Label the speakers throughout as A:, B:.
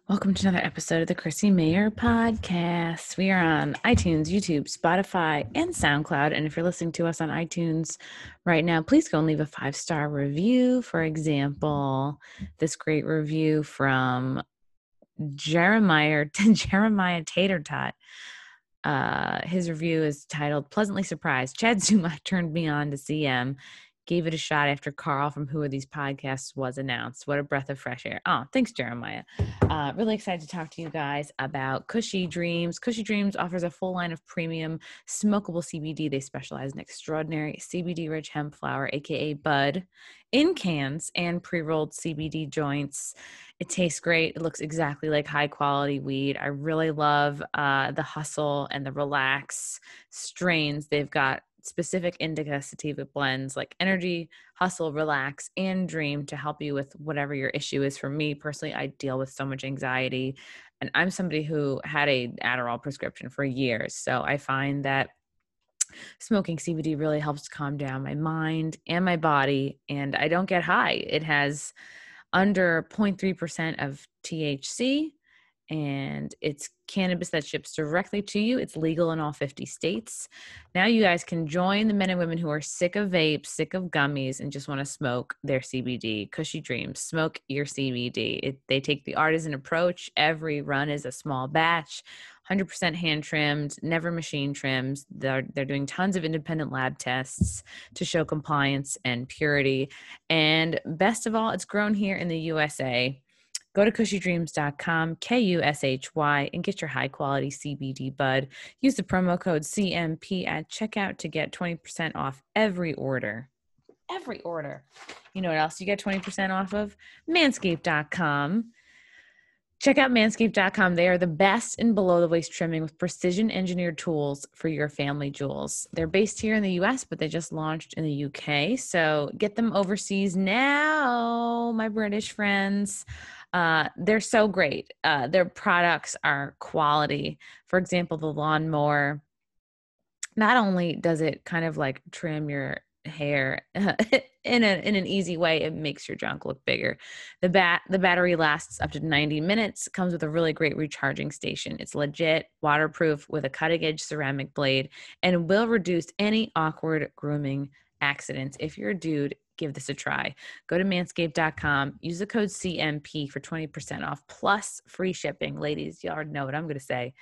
A: Welcome to another episode of the Chrissy Mayer podcast. We are on iTunes, YouTube, Spotify, and SoundCloud. And if you're listening to us on iTunes right now, please go and leave a 5-star review. For example, this great review from Jeremiah Tater Tot. His review is titled "Pleasantly Surprised. Chad Zuma turned me on to CM. Gave it a shot after Carl from Who Are These Podcasts was announced. What a breath of fresh air." Oh, thanks, Jeremiah. Really excited to talk to you guys about Cushy Dreams. Cushy Dreams offers a full line of premium smokable CBD. They specialize in extraordinary CBD-rich hemp flower, aka bud, in cans and pre-rolled CBD joints. It tastes great. It looks exactly like high-quality weed. I really love the Hustle and the Relax strains. They've got specific indica sativa blends like Energy, Hustle, Relax, and Dream to help you with whatever your issue is. For me personally, I deal with so much anxiety, and I'm somebody who had a Adderall prescription for years. So I find that smoking CBD really helps calm down my mind and my body, and I don't get high. It has under 0.3% of THC, and it's cannabis that ships directly to you. It's legal in all 50 states. Now you guys can join the men and women who are sick of vapes, sick of gummies, and just want to smoke their CBD. Cushy Dreams, smoke your CBD. They take the artisan approach. Every run is a small batch, 100% hand trimmed, never machine trims. They're doing tons of independent lab tests to show compliance and purity. And best of all, it's grown here in the USA. Go to cushydreams.com, KUSHY, and get your high-quality CBD bud. Use the promo code CMP at checkout to get 20% off every order. Every order. You know what else you get 20% off of? Manscaped.com. Check out manscaped.com. They are the best in below-the-waist trimming with precision-engineered tools for your family jewels. They're based here in the U.S., but they just launched in the U.K., so get them overseas now, my British friends. They're so great. Their products are quality. For example, the lawnmower, not only does it kind of like trim your hair in an easy way, it makes your junk look bigger. The battery lasts up to 90 minutes, comes with a really great recharging station. It's legit, waterproof with a cutting edge ceramic blade, and will reduce any awkward grooming accidents. If you're a dude, give this a try. Go to manscaped.com, use the code CMP for 20% off plus free shipping. Ladies, you already know what I'm going to say.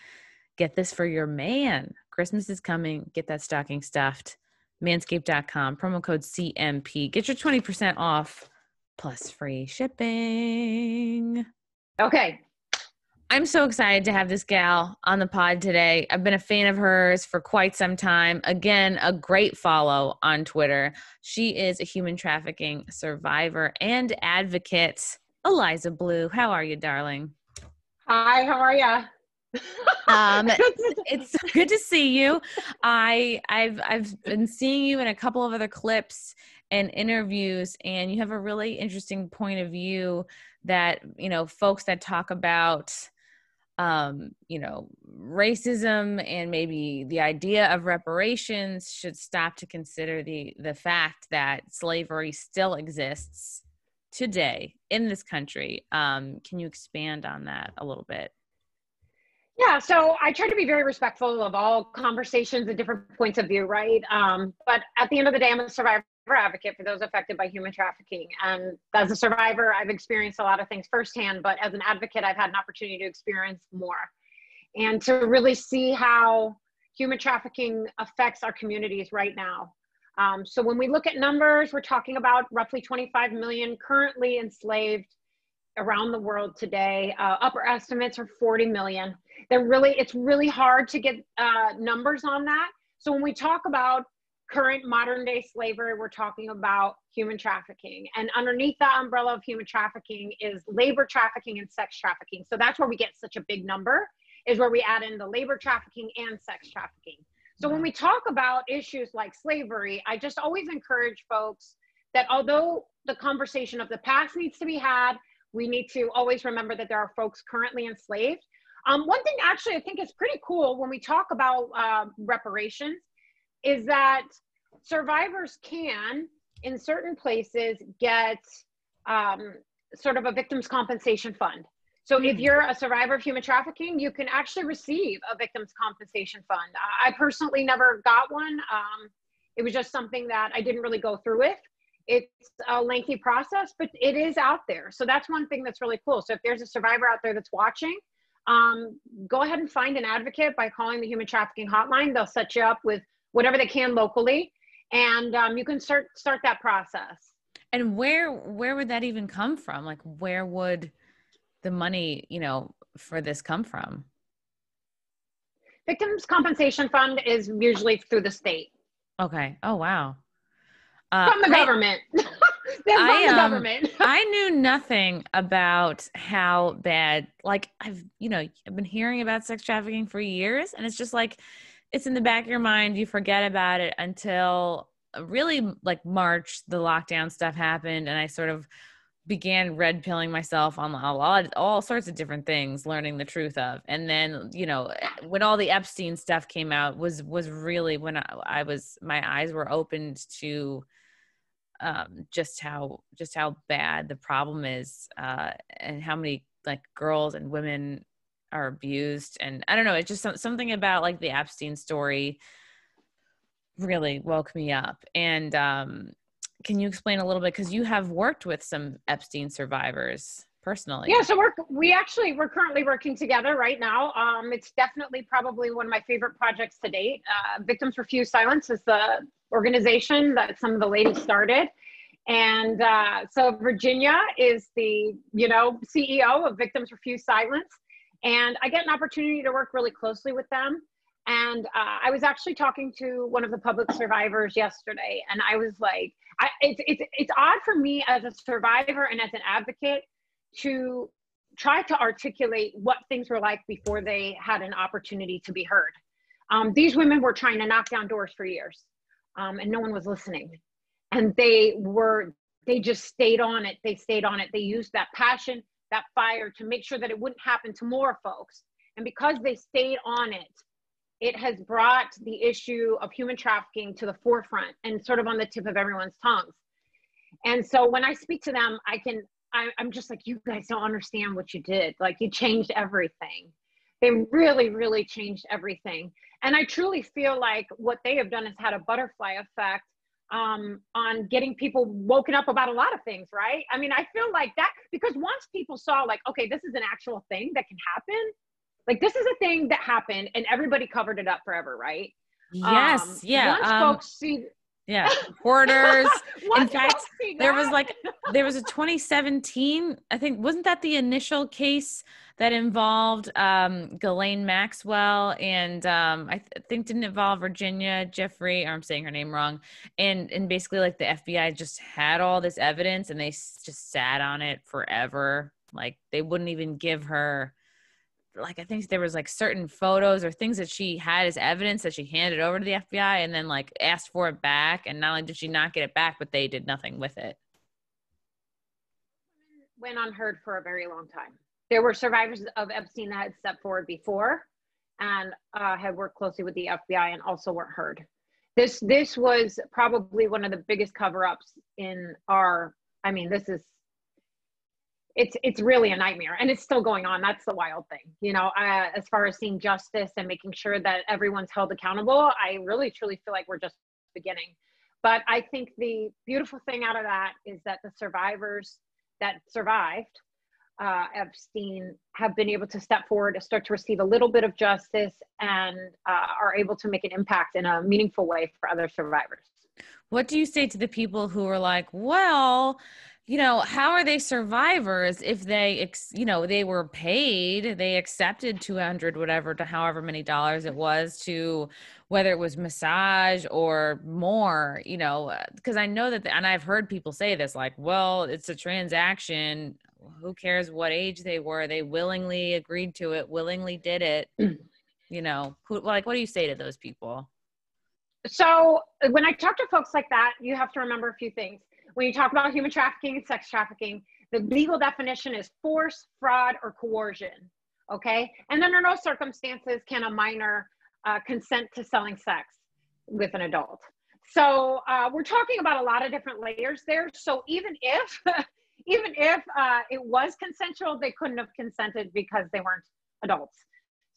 A: Get this for your man. Christmas is coming. Get that stocking stuffed. Manscaped.com, promo code CMP. Get your 20% off plus free shipping.
B: Okay.
A: I'm so excited to have this gal on the pod today. I've been a fan of hers for quite some time. Again, a great follow on Twitter. She is a human trafficking survivor and advocate. Eliza Bleu, how are you, darling?
B: Hi, how are ya?
A: It's so good to see you. I've been seeing you in a couple of other clips and interviews, and you have a really interesting point of view that, folks that talk about, racism and maybe the idea of reparations should stop to consider the fact that slavery still exists today in this country. Can you expand on that a little bit?
B: Yeah, so I try to be very respectful of all conversations and different points of view, right? But at the end of the day, I'm a survivor advocate for those affected by human trafficking. And as a survivor, I've experienced a lot of things firsthand, but as an advocate, I've had an opportunity to experience more and to really see how human trafficking affects our communities right now. So when we look at numbers, we're talking about roughly 25 million currently enslaved around the world today. Upper estimates are 40 million. It's really hard to get numbers on that. So when we talk about current modern day slavery, we're talking about human trafficking. And underneath that umbrella of human trafficking is labor trafficking and sex trafficking. So that's where we get such a big number, is where we add in the labor trafficking and sex trafficking. So when we talk about issues like slavery, I just always encourage folks that although the conversation of the past needs to be had, we need to always remember that there are folks currently enslaved. One thing actually I think is pretty cool when we talk about reparations is that survivors can, in certain places, get sort of a victims' compensation fund. So if you're a survivor of human trafficking, you can actually receive a victim's compensation fund. I personally never got one. It was just something that I didn't really go through with. It's a lengthy process, but it is out there. So that's one thing that's really cool. So if there's a survivor out there that's watching, go ahead and find an advocate by calling the human trafficking hotline. They'll set you up with whatever they can locally, and you can start that process.
A: And where would that even come from? Like, where would the money, for this come from?
B: Victims compensation fund is usually through the state.
A: Okay. Oh, wow.
B: From the government. They're from the government.
A: I knew nothing about how bad, like I've been hearing about sex trafficking for years, and it's just like, it's in the back of your mind. You forget about it until really like March, the lockdown stuff happened. And I sort of began red pilling myself on all sorts of different things, learning the truth of. And then, when all the Epstein stuff came out was really when my eyes were opened to just how bad the problem is, and how many like girls and women are abused. And I don't know, it's just something about like the Epstein story really woke me up. And can you explain a little bit, because you have worked with some Epstein survivors personally?
B: Yeah, so we're currently working together right now. It's definitely probably one of my favorite projects to date. Victims Refuse Silence is the organization that some of the ladies started. And so Virginia is the, CEO of Victims Refuse Silence. And I get an opportunity to work really closely with them. And I was actually talking to one of the public survivors yesterday, and I was like, it's odd for me as a survivor and as an advocate to try to articulate what things were like before they had an opportunity to be heard. These women were trying to knock down doors for years, and no one was listening. And they just stayed on it. They stayed on it. They used that passion, that fire to make sure that it wouldn't happen to more folks. And because they stayed on it, it has brought the issue of human trafficking to the forefront and sort of on the tip of everyone's tongues. And so when I speak to them, I'm just like, you guys don't understand what you did. Like, you changed everything. They really, really changed everything. And I truly feel like what they have done has had a butterfly effect on getting people woken up about a lot of things, right? I mean, I feel like that, because once people saw like, okay, this is an actual thing that can happen. Like, this is a thing that happened, and everybody covered it up forever, right?
A: Yes. Yeah.
B: Once folks see,
A: yeah, reporters. In fact, there was a 2017, I think, wasn't that the initial case that involved Ghislaine Maxwell, and I think didn't involve Virginia Jeffrey, or I'm saying her name wrong, and basically like the FBI just had all this evidence and they just sat on it forever. Like, they wouldn't even give her, like, I think there was like certain photos or things that she had as evidence that she handed over to the FBI and then like asked for it back. And not only did she not get it back, but they did nothing with it.
B: Went unheard for a very long time. There were survivors of Epstein that had stepped forward before and had worked closely with the FBI and also weren't heard. This was probably one of the biggest cover-ups in our, I mean, it's really a nightmare, and it's still going on. That's the wild thing, as far as seeing justice and making sure that everyone's held accountable. I really truly feel like we're just beginning. But I think the beautiful thing out of that is that the survivors that survived Epstein have been able to step forward, to start to receive a little bit of justice, and are able to make an impact in a meaningful way for other survivors.
A: What do you say to the people who are like, well, how are they survivors if they, they were paid, they accepted 200, whatever, to however many dollars it was, to whether it was massage or more, because I know that, and I've heard people say this, like, well, it's a transaction. Who cares what age they were? They willingly agreed to it, willingly did it. What do you say to those people?
B: So when I talk to folks like that, you have to remember a few things. When you talk about human trafficking and sex trafficking, the legal definition is force, fraud, or coercion, okay? And under no circumstances can a minor consent to selling sex with an adult. So we're talking about a lot of different layers there. So even even if it was consensual, they couldn't have consented because they weren't adults.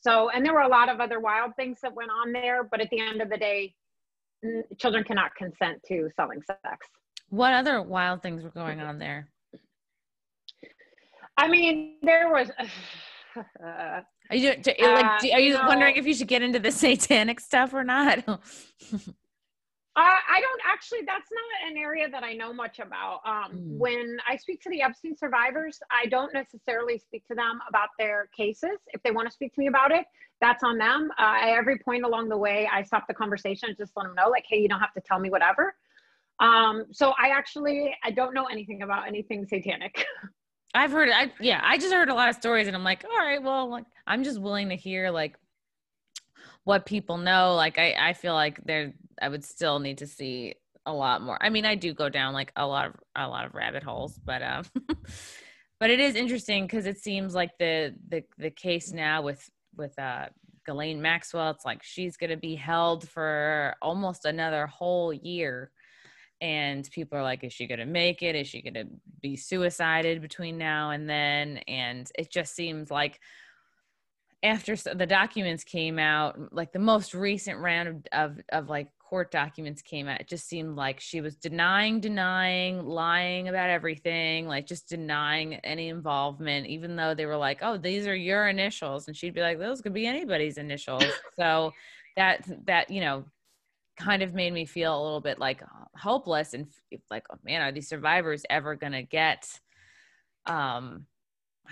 B: So, and there were a lot of other wild things that went on there, but at the end of the day, children cannot consent to selling sex.
A: What other wild things were going on there?
B: I mean, there was.
A: Are you wondering if you should get into the satanic stuff or not?
B: I don't actually, that's not an area that I know much about. When I speak to the Epstein survivors, I don't necessarily speak to them about their cases. If they want to speak to me about it, that's on them. At every point along the way, I stop the conversation and just let them know, like, hey, you don't have to tell me whatever. So I don't know anything about anything satanic.
A: I just heard a lot of stories and I'm like, all right, well, like, I'm just willing to hear like what people know. Like, I feel like I would still need to see a lot more. I mean, I do go down like a lot of rabbit holes, but, but it is interesting because it seems like the case now with Ghislaine Maxwell, it's like she's going to be held for almost another whole year. And people are like, is she going to make it? Is she going to be suicided between now and then? And it just seems like after the documents came out, like the most recent round of like court documents came out, it just seemed like she was denying, lying about everything, like just denying any involvement, even though they were like, oh, these are your initials. And she'd be like, those could be anybody's initials. So that, kind of made me feel a little bit like hopeless and like, oh man, are these survivors ever going to get, I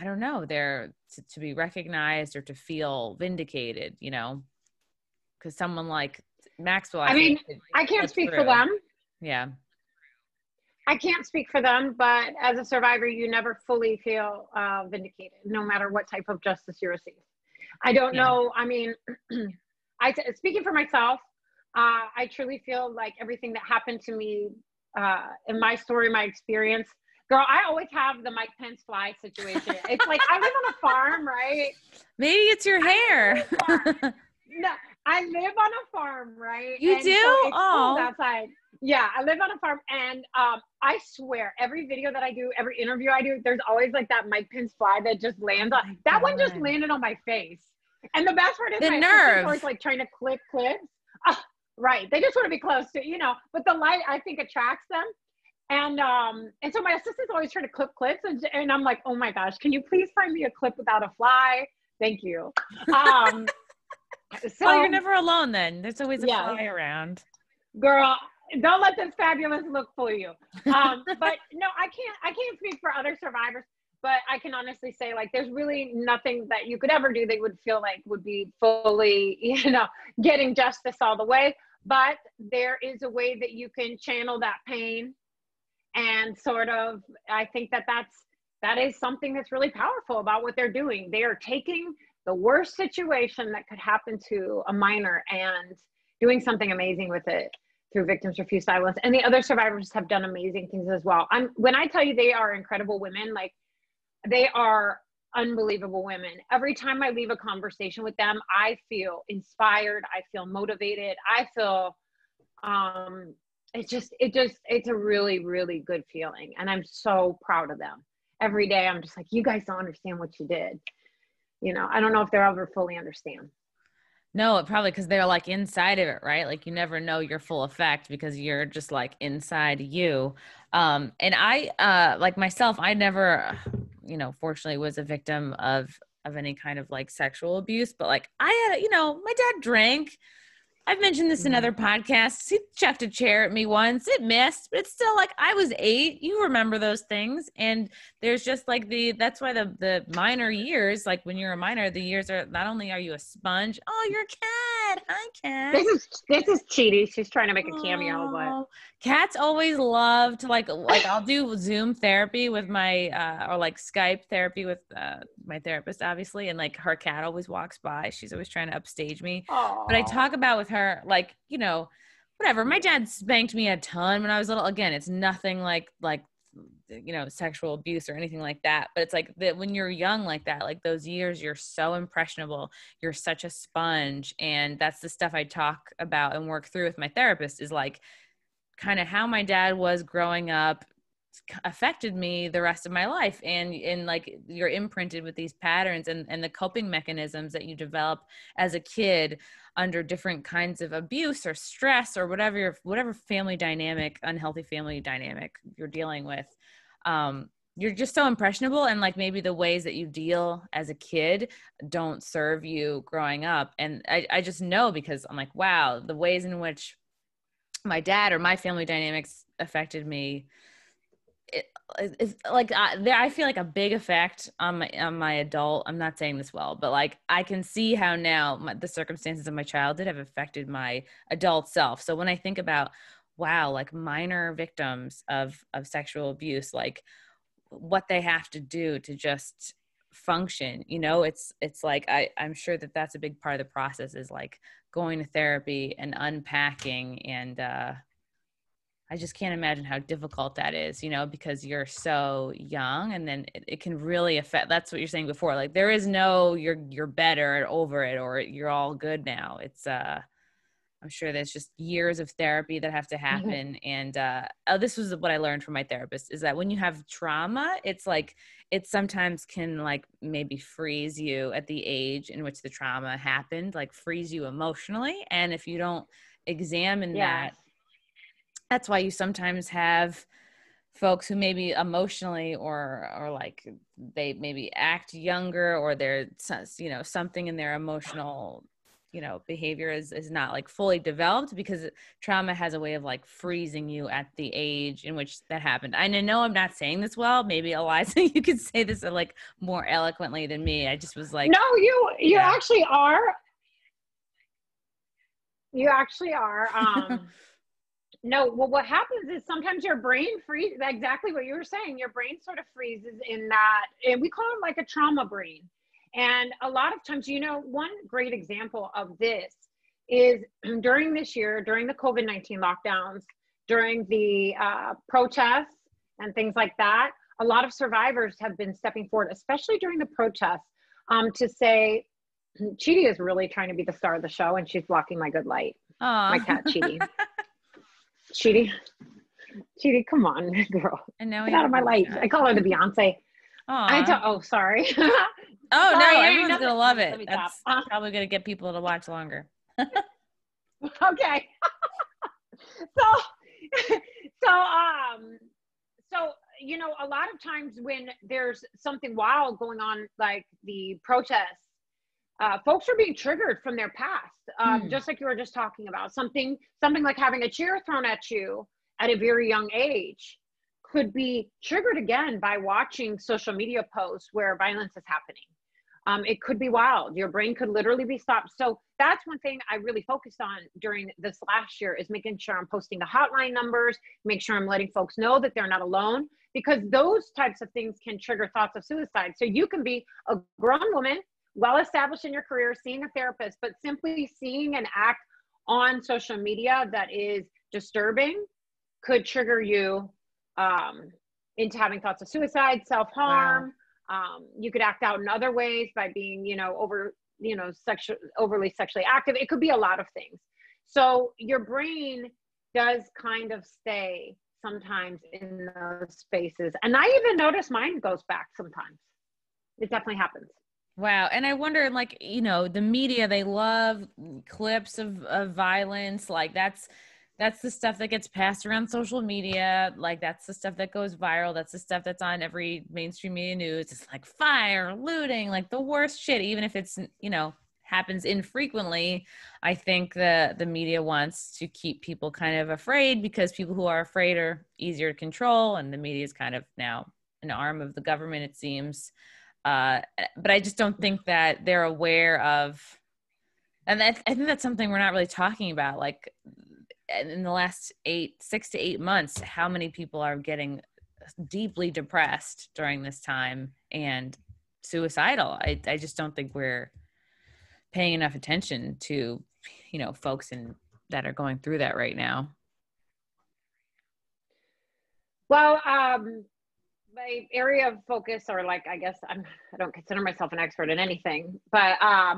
A: don't know, they're to be recognized or to feel vindicated, because someone like Maxwell,
B: I can't speak for them.
A: Yeah.
B: I can't speak for them, but as a survivor, you never fully feel vindicated, no matter what type of justice you receive. I don't know. I mean, speaking for myself, I truly feel like everything that happened to me in my story, my experience, girl, I always have the Mike Pence fly situation. It's like I live on a farm, right?
A: Maybe it's your hair.
B: No, I live on a farm, right?
A: You do?
B: So it's cold outside. Yeah, I live on a farm, and I swear, every video that I do, every interview I do, there's always like that Mike Pence fly that just lands on. That one just landed on my face. And the best part is my assistant's always like trying to clip clips. Right. They just want to be close to, but the light, I think, attracts them. And so my assistant's always trying to clip clips. And I'm like, oh my gosh, can you please find me a clip without a fly? Thank you. So
A: you're never alone then. There's always a fly around.
B: Girl, don't let this fabulous look fool you. But no, I can't speak for other survivors. But I can honestly say, like, there's really nothing that you could ever do that would feel like would be fully, getting justice all the way. But there is a way that you can channel that pain. And sort of, I think that is something that's really powerful about what they're doing. They are taking the worst situation that could happen to a minor and doing something amazing with it through Victims Refuse Silence. And the other survivors have done amazing things as well. When I tell you they are incredible women, like, they are unbelievable women. Every time I leave a conversation with them, I feel inspired. I feel motivated. I feel, it's a really, really good feeling. And I'm so proud of them. Every day I'm just like, you guys don't understand what you did. I don't know if they'll ever fully understand.
A: No, probably because they're like inside of it, right? Like you never know your full effect because you're just like inside you. And I, like myself, I never, fortunately was a victim of any kind of like sexual abuse, but like I had, my dad drank. I've mentioned this in other podcasts. He chucked a chair at me once. It missed, but it's still like I was 8. You remember those things. And there's just like that's why the minor years, like when you're a minor, the years are not only are you a sponge. Oh, you're a cat. Hi, cat.
B: This is Cheaty. She's trying to make a cameo, but
A: cats always love to like I'll do Zoom therapy with my or like Skype therapy with my therapist, obviously, and like her cat always walks by. She's always trying to upstage me.
B: Aww.
A: But I talk about with her, like, whatever. My dad spanked me a ton when I was little. Again, it's nothing like sexual abuse or anything like that. But it's like that when you're young like that, like those years, you're so impressionable. You're such a sponge. And that's the stuff I talk about and work through with my therapist is like kind of how my dad was growing up, affected me the rest of my life. And like you're imprinted with these patterns and the coping mechanisms that you develop as a kid under different kinds of abuse or stress or whatever family dynamic, unhealthy family dynamic you're dealing with. You're just so impressionable, and like maybe the ways that you deal as a kid don't serve you growing up. And I just know, because I'm like, wow, the ways in which my dad or my family dynamics affected me, it's like I feel like a big effect on my adult. I'm not saying this well, but like I can see how now the circumstances of my childhood have affected my adult self. So when I think about, wow, like minor victims of sexual abuse, like what they have to do to just function, it's like I'm sure that that's a big part of the process, is like going to therapy and unpacking. And I just can't imagine how difficult that is, because you're so young, and then it can really affect. That's what you're saying before. Like there is no, you're better or over it, or you're all good now. It's I'm sure there's just years of therapy that have to happen. And this was what I learned from my therapist, is that when you have trauma, it's like it sometimes can like maybe freeze you at the age in which the trauma happened, like freeze you emotionally. And if you don't examine
B: Yes.
A: that, that's why you sometimes have folks who maybe emotionally or like they maybe act younger, or they're, something in their emotional, behavior is not like fully developed, because trauma has a way of like freezing you at the age in which that happened. And I know I'm not saying this well. Maybe Eliza, you could say this like more eloquently than me. I just was like,
B: No, you actually are. You actually are. No, well, what happens is sometimes your brain freezes, exactly what you were saying. Your brain sort of freezes in that, and we call it like a trauma brain. And a lot of times, one great example of this is during this year, during the COVID-19 lockdowns, during the protests and things like that, a lot of survivors have been stepping forward, especially during the protests, to say, Chidi is really trying to be the star of the show, and she's blocking my good light.
A: Aww.
B: My cat, Chidi. Chidi, come on, girl.
A: And now
B: get out of my light. I call her the Beyonce. Oh, sorry.
A: Oh,
B: sorry,
A: no, everyone's going to love it. That's probably going to get people to watch longer.
B: Okay. So, a lot of times when there's something wild going on, like the protests, folks are being triggered from their past, just like you were just talking about. Something like having a chair thrown at you at a very young age could be triggered again by watching social media posts where violence is happening. It could be wild. Your brain could literally be stopped. So that's one thing I really focused on during this last year, is making sure I'm posting the hotline numbers, make sure I'm letting folks know that they're not alone, because those types of things can trigger thoughts of suicide. So you can be a grown woman, well established in your career, seeing a therapist, but simply seeing an act on social media that is disturbing could trigger you into having thoughts of suicide, self-harm. Wow. You could act out in other ways by being, overly sexually active. It could be a lot of things. So your brain does kind of stay sometimes in those spaces. And I even notice mine goes back sometimes. It definitely happens.
A: Wow. And I wonder, like, the media, they love clips of violence. Like that's the stuff that gets passed around social media. Like that's the stuff that goes viral. That's the stuff that's on every mainstream media news. It's like fire, looting, like the worst shit, even if it's, happens infrequently. I think the media wants to keep people kind of afraid, because people who are afraid are easier to control. And the media is kind of now an arm of the government, it seems. But I just don't think that they're aware of, and I think that's something we're not really talking about. Like in the last 6 to 8 months, how many people are getting deeply depressed during this time and suicidal. I just don't think we're paying enough attention to, folks that are going through that right now.
B: Well, my area of focus, or like, I guess I don't consider myself an expert in anything, but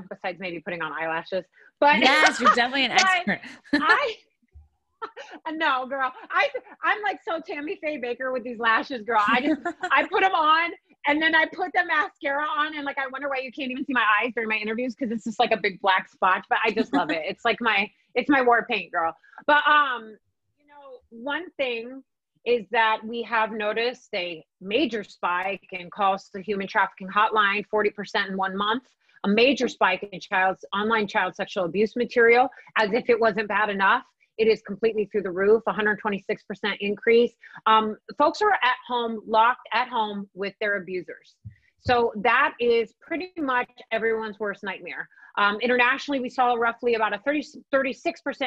B: besides maybe putting on eyelashes. But
A: yes, you're definitely an expert.
B: No, girl. I'm like so Tammy Faye Baker with these lashes, girl. I put them on and then I put the mascara on and like I wonder why you can't even see my eyes during my interviews because it's just like a big black spot. But I just love it. It's my war paint, girl. But one thing is that we have noticed a major spike in calls to the human trafficking hotline, 40% in 1 month. A major spike in online child sexual abuse material, as if it wasn't bad enough. It is completely through the roof, 126% increase. Folks are at home, locked at home with their abusers. So that is pretty much everyone's worst nightmare. Internationally, we saw roughly about a 36%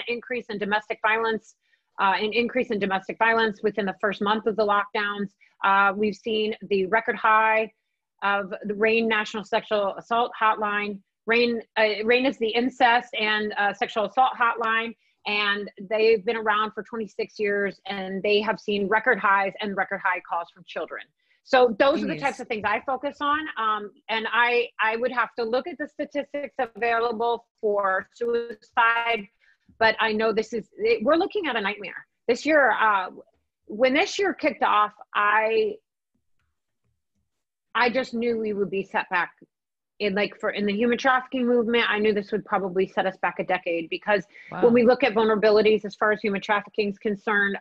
B: increase in domestic violence, within the first month of the lockdowns. We've seen the record high of the RAINN National Sexual Assault Hotline. RAINN is the incest and sexual assault hotline. And they've been around for 26 years and they have seen record highs and record high calls from children. So those are the types of things I focus on. And I would have to look at the statistics available for suicide, but I know we're looking at a nightmare. This year, when this year kicked off, I just knew we would be set back in the human trafficking movement. I knew this would probably set us back a decade because when we look at vulnerabilities as far as human trafficking is concerned,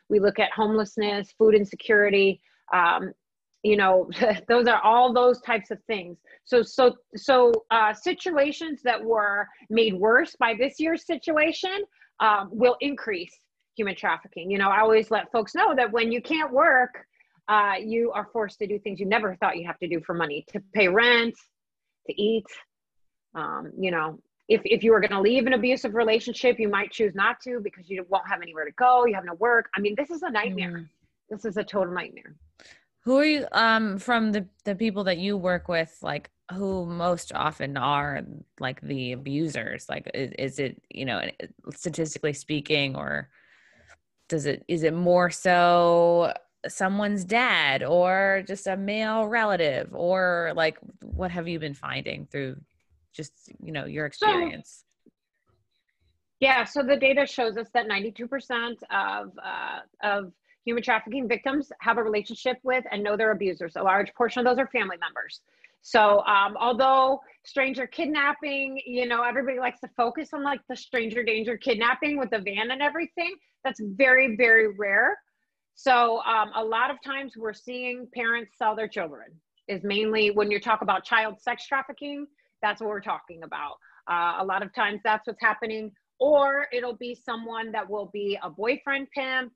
B: we look at homelessness, food insecurity, those are all those types of things. So situations that were made worse by this year's situation will increase human trafficking. I always let folks know that when you can't work, you are forced to do things you never thought you have to do for money, to pay rent, to eat. If you were going to leave an abusive relationship, you might choose not to because you won't have anywhere to go. You have no work. I mean, this is a nightmare. This is a total nightmare.
A: Who are you, from the people that you work with, like who most often are like the abusers? Like, is it, statistically speaking, or is it more so someone's dad or just a male relative, or like what have you been finding through just your experience?
B: So the data shows us that 92% of human trafficking victims have a relationship with and know their abusers. A large portion of those are family members. So although stranger kidnapping, everybody likes to focus on like the stranger danger kidnapping with the van and everything, that's very, very rare. So a lot of times we're seeing parents sell their children, is mainly when you talk about child sex trafficking, that's what we're talking about. A lot of times that's what's happening, or it'll be someone that will be a boyfriend pimp,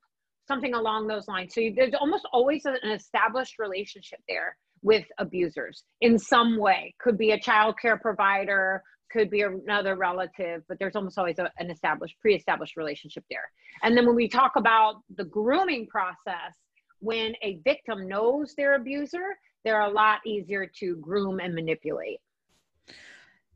B: something along those lines. So there's almost always an established relationship there with abusers in some way. Could be a child care provider, could be another relative, but there's almost always an pre-established relationship there. And then when we talk about the grooming process, when a victim knows their abuser, they're a lot easier to groom and manipulate.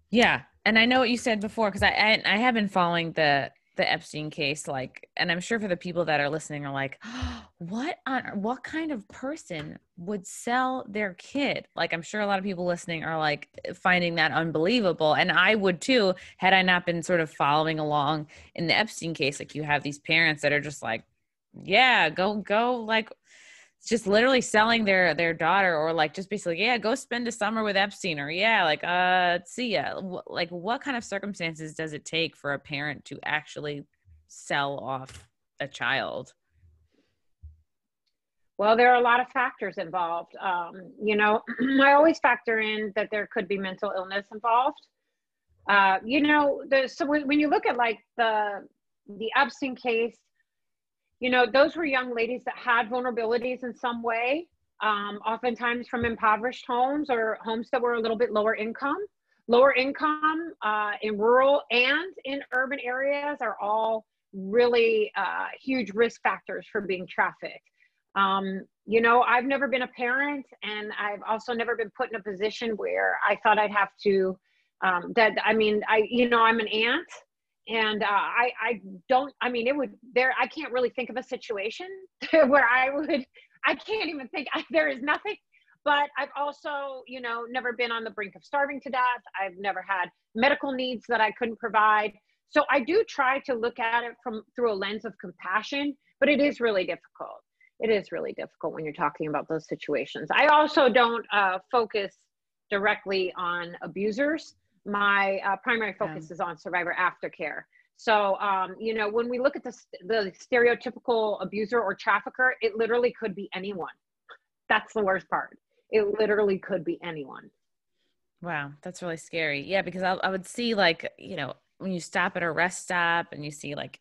A: Yeah. And I know what you said before, because I have been following the Epstein case, like, and I'm sure for the people that are listening are like, oh, what kind of person would sell their kid? Like, I'm sure a lot of people listening are like finding that unbelievable. And I would too, had I not been sort of following along in the Epstein case. Like, you have these parents that are just like, yeah, go, like, just literally selling their daughter, or like just basically, yeah, go spend a summer with Epstein, or yeah, like, see ya. Like, what kind of circumstances does it take for a parent to actually sell off a child?
B: Well, there are a lot of factors involved. I always factor in that there could be mental illness involved. So when you look at like the Epstein case, those were young ladies that had vulnerabilities in some way, oftentimes from impoverished homes or homes that were a little bit lower income in rural and in urban areas are all really huge risk factors for being trafficked. I've never been a parent, and I've also never been put in a position where I thought I'd have to, I'm an aunt. And I can't really think of a situation where I can't even think, there is nothing, but I've also, never been on the brink of starving to death. I've never had medical needs that I couldn't provide. So I do try to look at it through a lens of compassion, but it is really difficult. It is really difficult when you're talking about those situations. I also don't focus directly on abusers. My primary focus is on survivor aftercare. So, you know, when we look at the stereotypical abuser or trafficker, it literally could be anyone. That's the worst part. It literally could be anyone.
A: Wow, that's really scary. Yeah, because I would see, like, you know, when you stop at a rest stop and you see like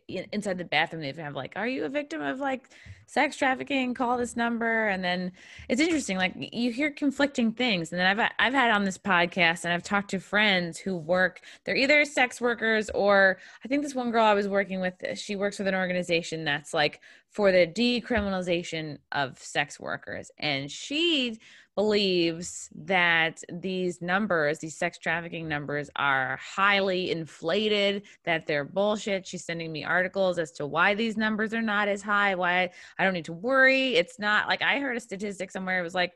A: inside the bathroom, they have like, are you a victim of like sex trafficking? Call this number. And then it's interesting, like you hear conflicting things. And then I've had on this podcast and I've talked to friends who work, they're either sex workers, or I think this one girl I was working with, she works with an organization that's like for the decriminalization of sex workers. And she believes that these numbers, these sex trafficking numbers, are highly inflated, that they're bullshit. She's sending me articles as to why these numbers are not as high, why I don't need to worry. It's not like, I heard a statistic somewhere, it was like,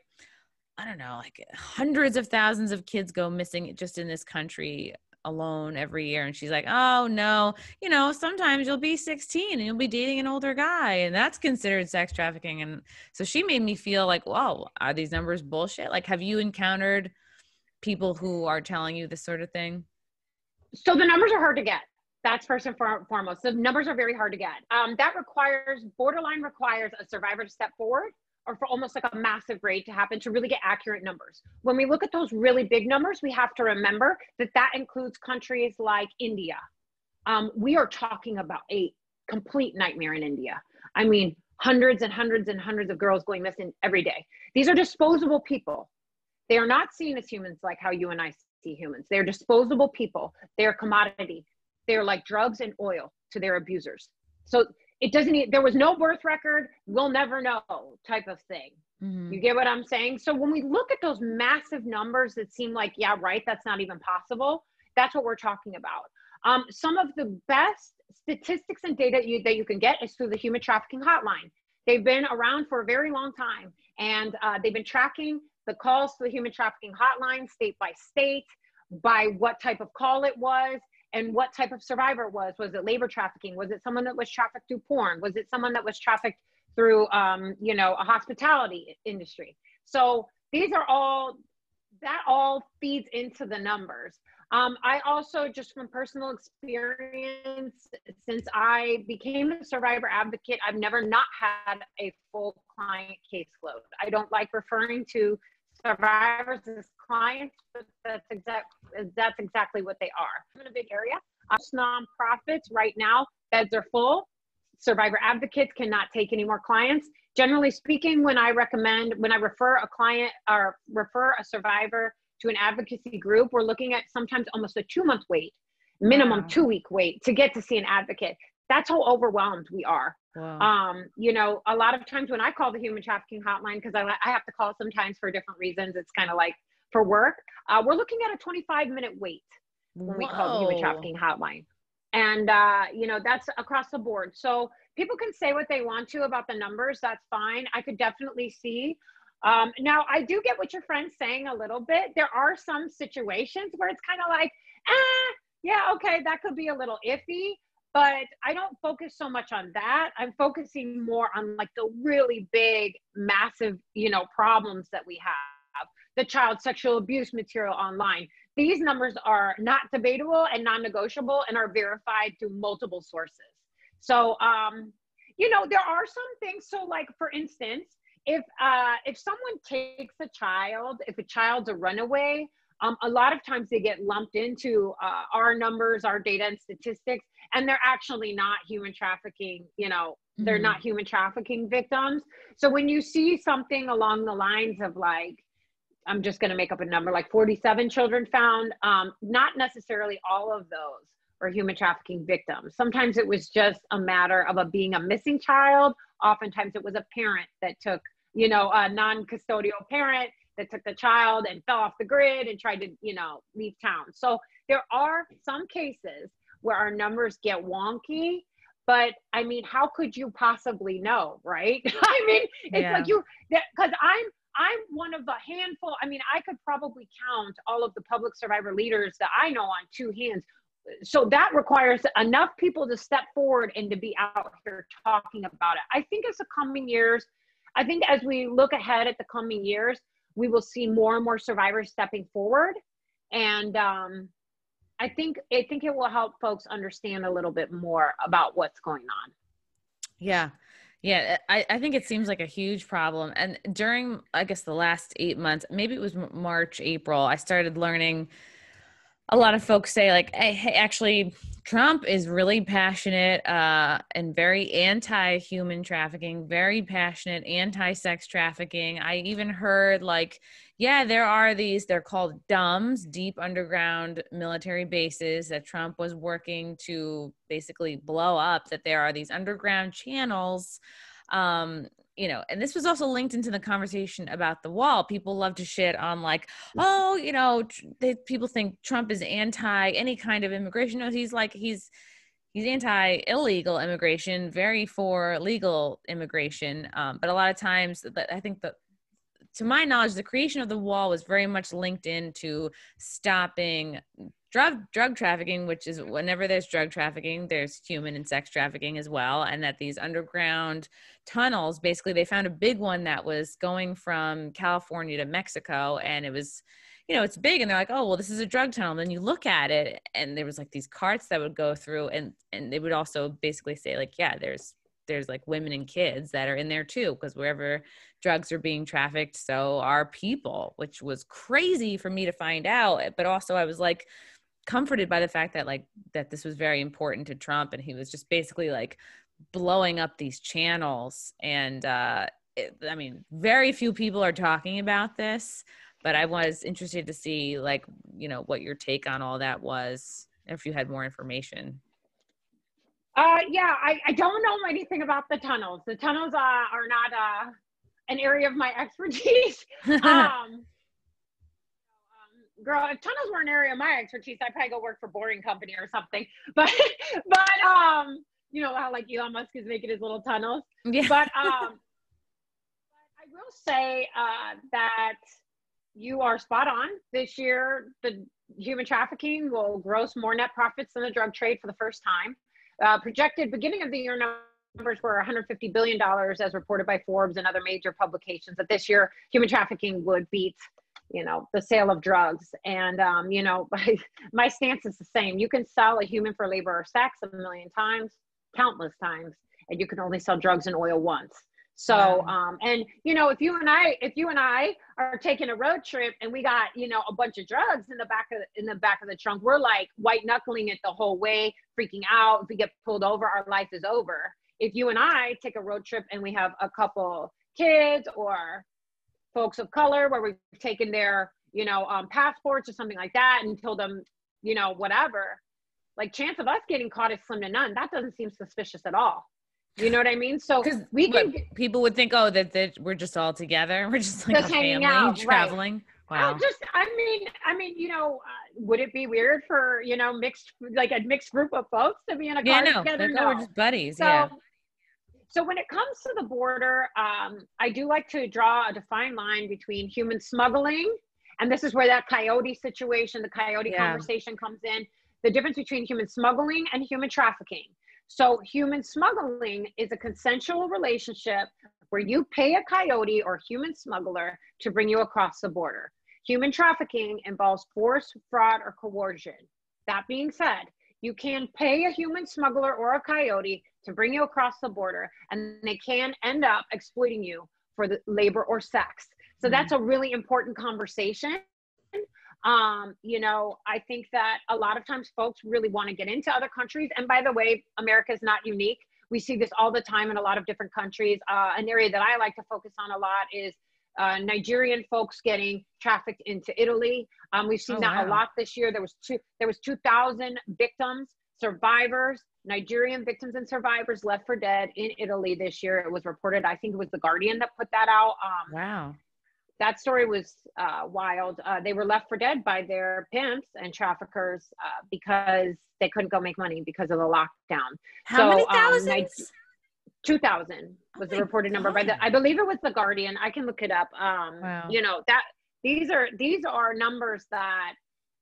A: I don't know, like hundreds of thousands of kids go missing just in this country alone every year. And she's like, oh no, you know, sometimes you'll be 16 and you'll be dating an older guy and that's considered sex trafficking. And so she made me feel like, whoa, are these numbers bullshit? Like, have you encountered people who are telling you this sort of thing?
B: So the numbers are hard to get. That's first and foremost. The numbers are very hard to get. That borderline requires a survivor to step forward, or for almost like a massive raid to happen to really get accurate numbers. When we look at those really big numbers, we have to remember that that includes countries like India. We are talking about a complete nightmare in India. I mean, hundreds and hundreds and hundreds of girls going missing every day. These are disposable people. They are not seen as humans like how you and I see humans. They're disposable people. They're commodity. They're like drugs and oil to their abusers. So it doesn't, there was no birth record, we'll never know type of thing. Mm-hmm. You get what I'm saying? So when we look at those massive numbers that seem like, yeah, right, that's not even possible, that's what we're talking about. Some of the best statistics and data that you can get is through the human trafficking hotline. They've been around for a very long time, and they've been tracking the calls to the human trafficking hotline state by state, by what type of call it was, and what type of survivor it was. Was it labor trafficking? Was it someone that was trafficked through porn? Was it someone that was trafficked through, you know, a hospitality industry? So these are all, that all feeds into the numbers. I also, just from personal experience, since I became a survivor advocate, I've never not had a full client caseload. I don't like referring to survivors as clients, but that's exactly what they are. I'm in a big area. Nonprofits right now, beds are full. Survivor advocates cannot take any more clients. Generally speaking, when I refer a client or refer a survivor to an advocacy group, we're looking at sometimes almost a 2-month wait, minimum 2-week wait to get to see an advocate. That's how overwhelmed we are. Wow. You know, a lot of times when I call the human trafficking hotline, because I have to call sometimes for different reasons, it's kind of like for work, we're looking at a 25-minute wait when we call the human trafficking hotline. And, you know, that's across the board. So people can say what they want to about the numbers. That's fine. I could definitely see. Now, I do get what your friend's saying a little bit. There are some situations where it's kind of like, yeah, okay, that could be a little iffy. But I don't focus so much on that. I'm focusing more on like the really big, massive, you know, problems that we have. The child sexual abuse material online. These numbers are not debatable and non-negotiable and are verified through multiple sources. So, you know, there are some things. So like, for instance, if someone takes a child, if a child's a runaway, a lot of times they get lumped into our numbers, our data and statistics, and they're actually not human trafficking, you know, they're not human trafficking victims. So when you see something along the lines of like, I'm just going to make up a number, like 47 children found, not necessarily all of those were human trafficking victims. Sometimes it was just a matter of being a missing child. Oftentimes it was a parent that took, you know, a non-custodial parent that took the child and fell off the grid and tried to, you know, leave town. So there are some cases where our numbers get wonky, but I mean, how could you possibly know, right? I mean, it's like because I'm one of the handful, I mean, I could probably count all of the public survivor leaders that I know on 2 hands. so that requires enough people to step forward and to be out here talking about it. I think as the coming years, I think as we look ahead at the coming years, we will see more and more survivors stepping forward. And I think it will help folks understand a little bit more about what's going on.
A: Yeah. Yeah. I think it seems like a huge problem. And during, I guess, the last 8 months, maybe it was March, April, I started learning a lot of folks say like, hey, actually, Trump is really passionate and very anti-human trafficking, very passionate anti-sex trafficking. I even heard like, yeah, there are these, they're called DUMBs, deep underground military bases that Trump was working to basically blow up, that there are these underground channels. You know, and this was also linked into the conversation about the wall. People love to shit on like, oh, you know, people think Trump is anti any kind of immigration. No, he's like, he's anti illegal immigration, very for legal immigration. But a lot of times I think that, to my knowledge, the creation of the wall was very much linked into stopping drug trafficking, which is whenever there's drug trafficking, there's human and sex trafficking as well. And that these underground tunnels, basically they found a big one that was going from California to Mexico. And it was, you know, it's big. And they're like, oh, well, this is a drug tunnel. And then you look at it and there was like these carts that would go through, and they would also basically say like, yeah, there's like women and kids that are in there too, because wherever drugs are being trafficked, so are people, which was crazy for me to find out. But also I was like comforted by the fact that like that this was very important to Trump, and he was just basically like blowing up these channels. And I mean, very few people are talking about this, but I was interested to see like, you know, what your take on all that was, if you had more information.
B: Yeah, I don't know anything about the tunnels. The tunnels are not an area of my expertise. Girl, if tunnels were an area of my expertise, I'd probably go work for Boring Company or something. But you know how like Elon Musk is making his little tunnels.
A: Yeah.
B: But I will say that you are spot on. This year, the human trafficking will gross more net profits than the drug trade for the first time. Projected beginning of the year numbers were $150 billion as reported by Forbes and other major publications, that this year human trafficking would beat, you know, the sale of drugs. And, you know, my stance is the same. You can sell a human for labor or sex a million times, countless times, and you can only sell drugs and oil once. So, and you know, if you and I are taking a road trip and we got, you know, a bunch of drugs in the back of the trunk, we're like white knuckling it the whole way, freaking out. If we get pulled over, our life is over. If you and I take a road trip and we have a couple kids or folks of color where we've taken their, you know, passports or something like that and told them, you know, whatever, like chance of us getting caught is slim to none. That doesn't seem suspicious at all. You know what I mean? So we can.
A: People would think, oh, that we're just all together. We're just like
B: just
A: a family
B: out,
A: traveling.
B: Right.
A: Wow.
B: I mean, you know, would it be weird for, you know, a mixed group of folks to be in a car together?
A: Like,
B: no,
A: we're just buddies.
B: So, so when it comes to the border, I do like to draw a defined line between human smuggling, and this is where that coyote situation, the coyote conversation comes in. The difference between human smuggling and human trafficking. So human smuggling is a consensual relationship where you pay a coyote or human smuggler to bring you across the border. Human trafficking involves force, fraud, or coercion. That being said, you can pay a human smuggler or a coyote to bring you across the border, and they can end up exploiting you for the labor or sex. So that's a really important conversation. You know, I think that a lot of times folks really want to get into other countries. And by the way, America is not unique. We see this all the time in a lot of different countries. An area that I like to focus on a lot is Nigerian folks getting trafficked into Italy. We've seen that a lot this year. There was 2,000 victims, survivors, Nigerian victims and survivors left for dead in Italy this year. It was reported, I think it was The Guardian that put that out.
A: Wow.
B: That story was wild. They were left for dead by their pimps and traffickers because they couldn't go make money because of the lockdown.
A: How many thousands?
B: 2,000 was the reported number by I believe it was The Guardian. I can look it up.
A: Wow.
B: You know, that these are numbers that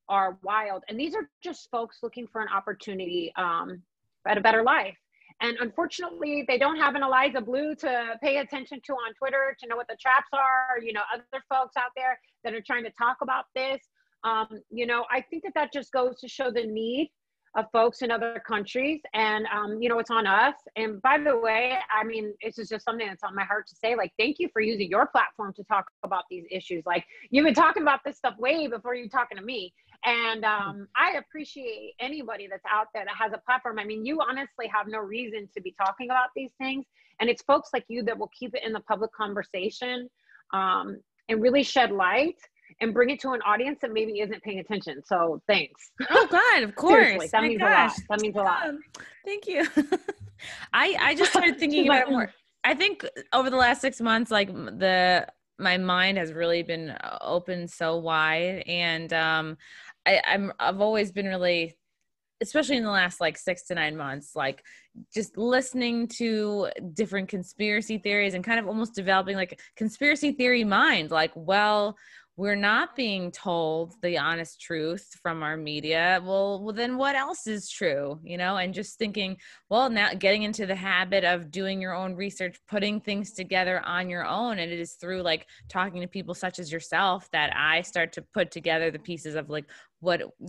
B: are wild. And these are just folks looking for an opportunity at a better life. And unfortunately, they don't have an Eliza Bleu to pay attention to on Twitter to know what the traps are, or, other folks out there that are trying to talk about this. I think that just goes to show the need of folks in other countries. And, it's on us. And by the way, I mean, this is just something that's on my heart to say, like, thank you for using your platform to talk about these issues. Like, you've been talking about this stuff way before you talking to me. And I appreciate anybody that's out there that has a platform. I mean, you honestly have no reason to be talking about these things. And it's folks like you that will keep it in the public conversation and really shed light and bring it to an audience that maybe isn't paying attention. So thanks.
A: Oh God, of course.
B: Seriously, that means a lot. That means a lot.
A: Thank you. I just started thinking about it more. I think over the last 6 months, like my mind has really been open so wide. And I've always been really, especially in the last like 6 to 9 months, like just listening to different conspiracy theories and kind of almost developing like a conspiracy theory mind. Like, well, we're not being told the honest truth from our media. Well, then what else is true? And just thinking, well, now getting into the habit of doing your own research, putting things together on your own. And it is through like talking to people such as yourself that I start to put together the pieces of like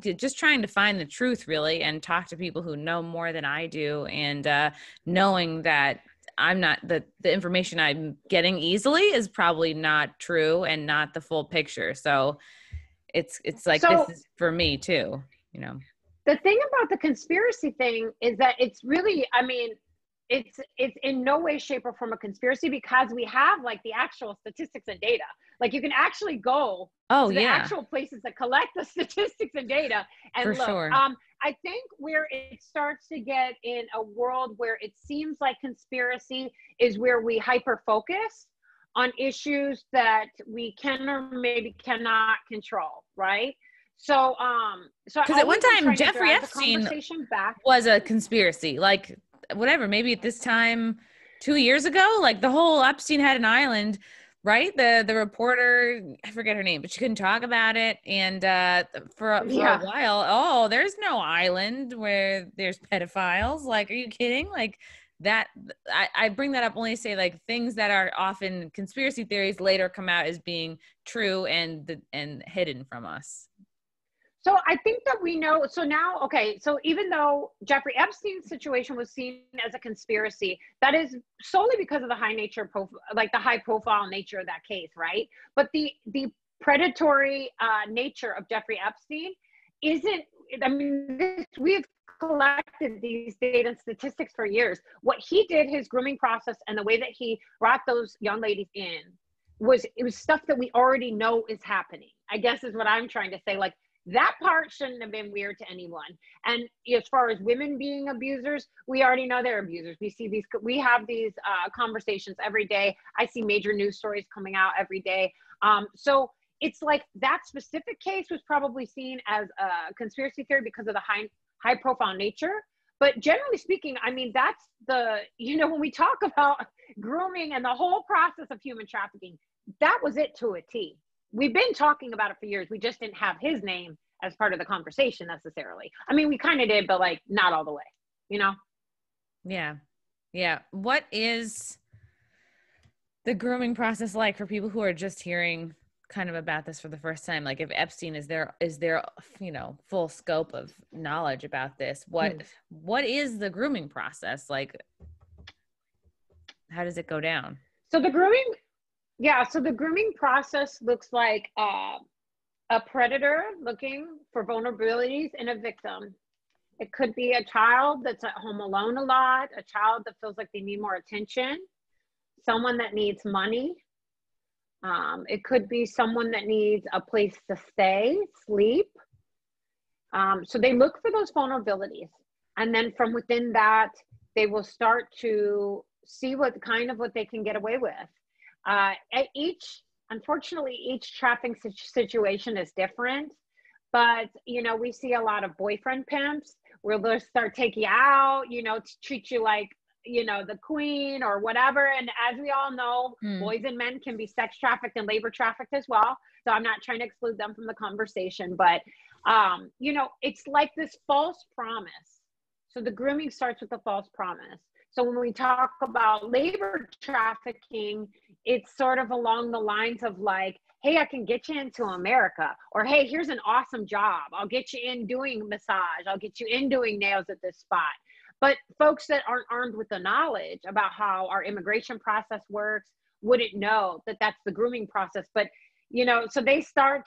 A: just trying to find the truth really, and talk to people who know more than I do. And knowing that I'm not the information I'm getting easily is probably not true and not the full picture. So it's like, this is for me too,
B: The thing about the conspiracy thing is that it's really, I mean, it's in no way, shape, or form a conspiracy, because we have like the actual statistics and data. Like, you can actually go to the actual places that collect the statistics and data and
A: for
B: look.
A: Sure.
B: I think where it starts to get in a world where it seems like conspiracy is where we hyper focus on issues that we can or maybe cannot control, right? So,
A: because at one time Jeffrey Epstein was a conspiracy, like whatever, maybe at this time 2 years ago, like the whole Epstein had an island, right? The reporter, I forget her name, but she couldn't talk about it. And for a while, there's no island where there's pedophiles. Like, are you kidding? Like that, I bring that up only to say like things that are often conspiracy theories later come out as being true and hidden from us.
B: So I think that we know, so now, okay, so even though Jeffrey Epstein's situation was seen as a conspiracy, that is solely because of the high profile nature of that case, right? But the predatory nature of Jeffrey Epstein isn't, I mean, we've collected these data and statistics for years. What he did, his grooming process and the way that he brought those young ladies in it was stuff that we already know is happening, I guess is what I'm trying to say. Like, that part shouldn't have been weird to anyone. And as far as women being abusers, we already know they're abusers. We have these conversations every day. I see major news stories coming out every day. So it's like that specific case was probably seen as a conspiracy theory because of the high profile nature. But generally speaking, I mean, that's when we talk about grooming and the whole process of human trafficking, that was it to a T. We've been talking about it for years. We just didn't have his name as part of the conversation necessarily. I mean, we kind of did, but like not all the way,
A: Yeah. Yeah. What is the grooming process like for people who are just hearing kind of about this for the first time? Like, if Epstein is there, full scope of knowledge about this, what is the grooming process? Like, how does it go down?
B: So the grooming process looks like a predator looking for vulnerabilities in a victim. It could be a child that's at home alone a lot, a child that feels like they need more attention, someone that needs money. It could be someone that needs a place to stay, sleep. So they look for those vulnerabilities. And then from within that, they will start to see what they can get away with. Unfortunately, each trafficking situation is different, but we see a lot of boyfriend pimps where they'll start taking you out, to treat you like, the queen or whatever. And as we all know, boys and men can be sex trafficked and labor trafficked as well. So I'm not trying to exclude them from the conversation, but It's like this false promise. So the grooming starts with a false promise. So when we talk about labor trafficking, it's sort of along the lines of like, hey, I can get you into America, or hey, here's an awesome job. I'll get you in doing massage. I'll get you in doing nails at this spot. But folks that aren't armed with the knowledge about how our immigration process works wouldn't know that that's the grooming process. But, so they start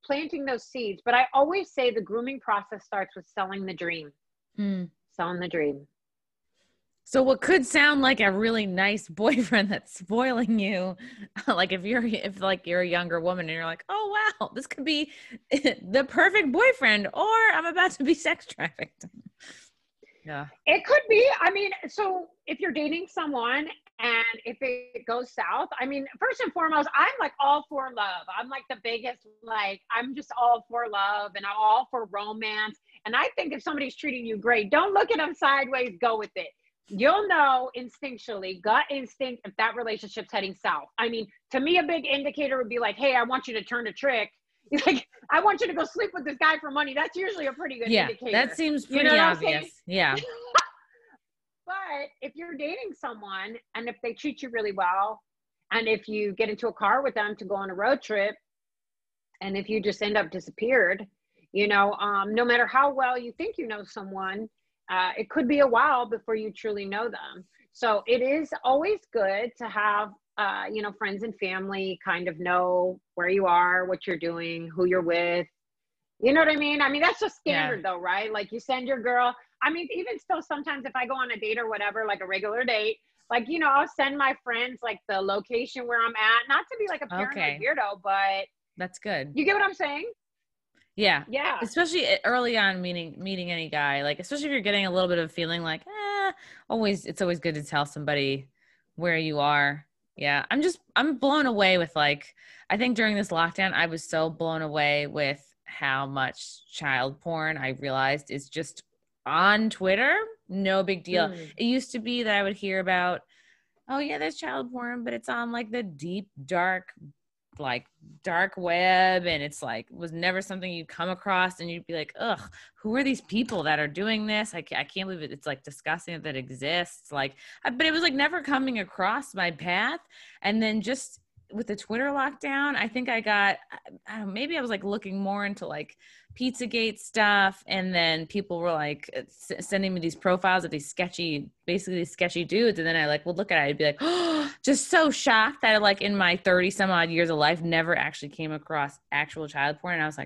B: planting those seeds. But I always say the grooming process starts with selling the dream. Selling the dream.
A: So what could sound like a really nice boyfriend that's spoiling you, like if you're a younger woman and you're like, oh wow, this could be the perfect boyfriend, or I'm about to be sex trafficked. Yeah.
B: It could be. I mean, so if you're dating someone and if it goes south, I mean, first and foremost, I'm like all for love. I'm like the biggest, I'm just all for love and I'm all for romance. And I think if somebody's treating you great, don't look at them sideways, go with it. You'll know instinctually, gut instinct, if that relationship's heading south. I mean, to me, a big indicator would be like, hey, I want you to turn a trick. Like, I want you to go sleep with this guy for money. That's usually a pretty good indicator.
A: That seems pretty obvious. Yeah.
B: But if you're dating someone and if they treat you really well, and if you get into a car with them to go on a road trip, and if you just end up disappeared, no matter how well you think you know someone, it could be a while before you truly know them. So it is always good to have, friends and family kind of know where you are, what you're doing, who you're with. You know what I mean? I mean, that's just standard though, right? Like you send your girl. I mean, even still, sometimes if I go on a date or whatever, like a regular date, like, I'll send my friends like the location where I'm at, not to be like a paranoid weirdo, but
A: that's good.
B: You get what I'm saying?
A: Yeah.
B: Yeah.
A: Especially early on meeting any guy, like, especially if you're getting a little bit of a feeling like, it's always good to tell somebody where you are. Yeah. I'm blown away with I think during this lockdown, I was so blown away with how much child porn I realized is just on Twitter. No big deal. It used to be that I would hear about, oh yeah, there's child porn, but it's on the deep, dark web, and it's was never something you'd come across and you'd be like, ugh, who are these people that are doing this? I can't believe it. It's disgusting that exists. But it was never coming across my path. And then just with the Twitter lockdown, I think I got, maybe I was looking more into Pizzagate stuff, and then people were sending me these profiles of these sketchy dudes, and then I would look at it, I'd be oh, just so shocked that in my 30 some odd years of life never actually came across actual child porn. And I was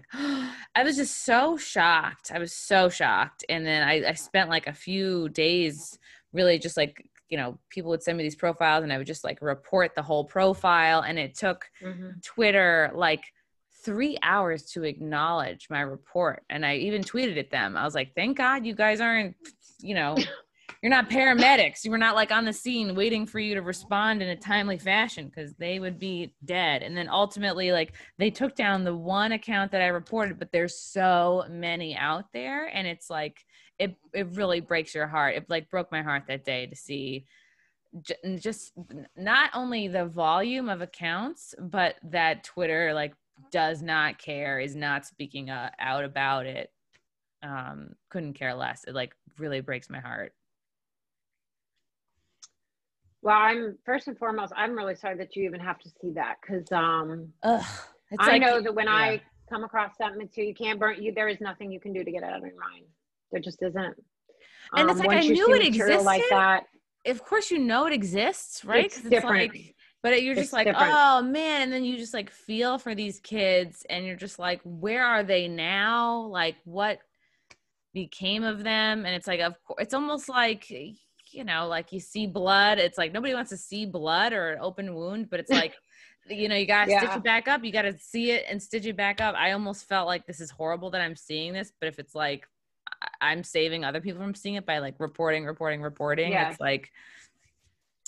A: I was just so shocked. I was so shocked. And then I spent a few days really just people would send me these profiles and I would just report the whole profile, and it took Twitter 3 hours to acknowledge my report. And I even tweeted at them. I was thank God you guys aren't, you're not paramedics. You were not on the scene waiting for you to respond in a timely fashion, because they would be dead. And then ultimately, they took down the one account that I reported, but there's so many out there. And it's it really breaks your heart. It broke my heart that day to see just not only the volume of accounts, but that Twitter does not care, is not speaking out about it. Couldn't care less. It really breaks my heart.
B: Well, first and foremost, I'm really sorry that you even have to see that, because I know that when I come across that material, you can't burn you. There is nothing you can do to get it out of your mind. There just isn't.
A: And it's I knew it existed. Like that, of course, it exists, right?
B: It's different.
A: But you're just different. Oh man, and then you just feel for these kids, and you're just where are they now? What became of them? And it's of course, it's almost you see blood. It's nobody wants to see blood or an open wound, but it's you gotta stitch it back up. You gotta see it and stitch it back up. I almost felt this is horrible that I'm seeing this, but if it's I'm saving other people from seeing it by reporting. Yeah. It's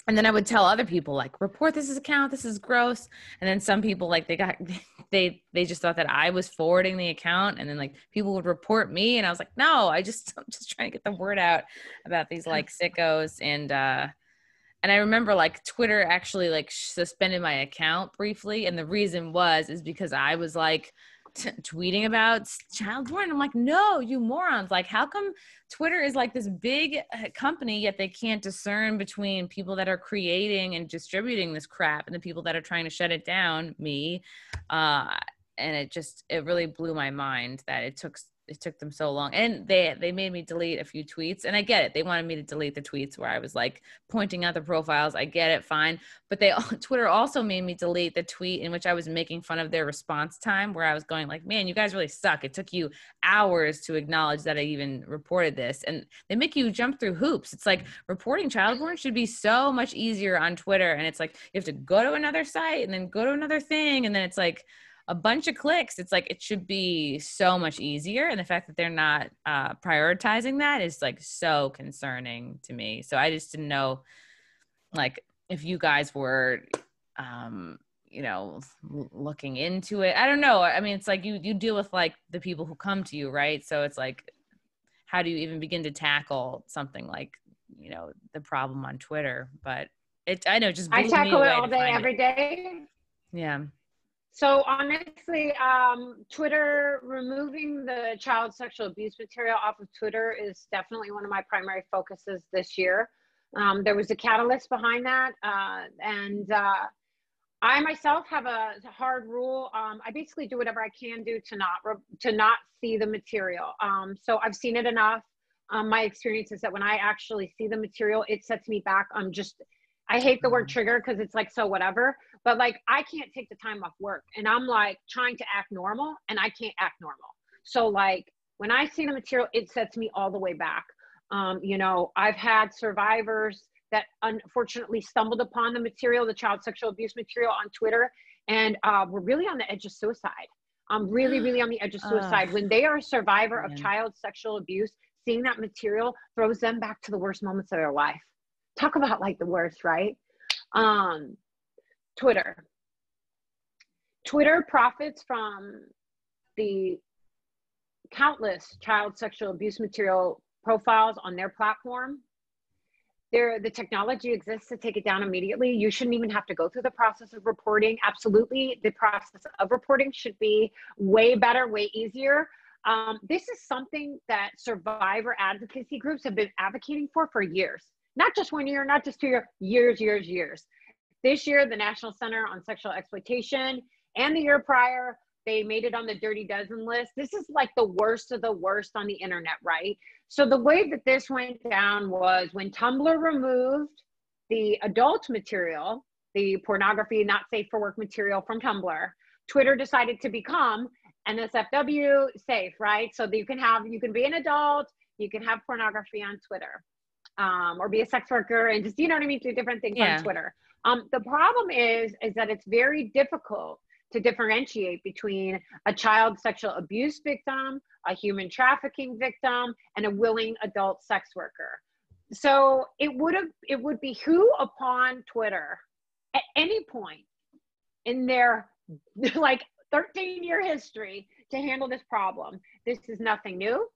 A: and then I would tell other people report this account, this is gross. And then some people they just thought that I was forwarding the account, and then people would report me, and I was no, I'm just trying to get the word out about these sickos. And I remember Twitter actually suspended my account briefly, and the reason is because I was tweeting about child porn. I'm like, no, you morons. Like, how come Twitter is like this big company, yet they can't discern between people that are creating and distributing this crap and the people that are trying to shut it down, me. And it really blew my mind that it took them so long. And they made me delete a few tweets, and I get it. They wanted me to delete the tweets where I was like pointing out the profiles. I get it, fine. But Twitter also made me delete the tweet in which I was making fun of their response time, where I was going like, man, you guys really suck. It took you hours to acknowledge that I even reported this. And they make you jump through hoops. It's like reporting child porn should be so much easier on Twitter. And it's like, you have to go to another site and then go to another thing. And then it's like a bunch of clicks. It's like, it should be so much easier. And the fact that they're not prioritizing that is like so concerning to me. So I just didn't know, like, if you guys were, looking into it. I don't know. I mean, it's like you deal with like the people who come to you, right? So it's like, how do you even begin to tackle something like, the problem on Twitter? But I know, it just blew
B: I
A: me
B: tackle it
A: away
B: all
A: to
B: day,
A: find
B: every
A: it.
B: day.
A: Yeah.
B: So honestly, Twitter, removing the child sexual abuse material off of Twitter is definitely one of my primary focuses this year. There was a catalyst behind that. And I myself have a hard rule. I basically do whatever I can do to not see the material. So I've seen it enough. My experience is that when I actually see the material, it sets me back. I hate the word trigger because it's like, so whatever, but like, I can't take the time off work and I'm like trying to act normal and I can't act normal. So like when I see the material, it sets me all the way back. I've had survivors that unfortunately stumbled upon the material, the child sexual abuse material on Twitter, and were really on the edge of suicide. Really, really on the edge of suicide. When they are a survivor of child sexual abuse, seeing that material throws them back to the worst moments of their life. Talk about like the worst, right? Twitter profits from the countless child sexual abuse material profiles on their platform. The technology exists to take it down immediately. You shouldn't even have to go through the process of reporting. Absolutely, the process of reporting should be way better, way easier. This is something that survivor advocacy groups have been advocating for years. Not just 1 year, not just 2 years, years. This year, the National Center on Sexual Exploitation, and the year prior, they made it on the Dirty Dozen list. This is like the worst of the worst on the internet, right? So the way that this went down was when Tumblr removed the adult material, the pornography not safe for work material from Tumblr, Twitter decided to become NSFW safe, right? So that you can be an adult, you can have pornography on Twitter. Or be a sex worker and just, you know what I mean, do different things on Twitter. The problem is that it's very difficult to differentiate between a child sexual abuse victim, a human trafficking victim, and a willing adult sex worker. So it would behoove upon Twitter at any point in their like 13-year history to handle this problem. This is nothing new.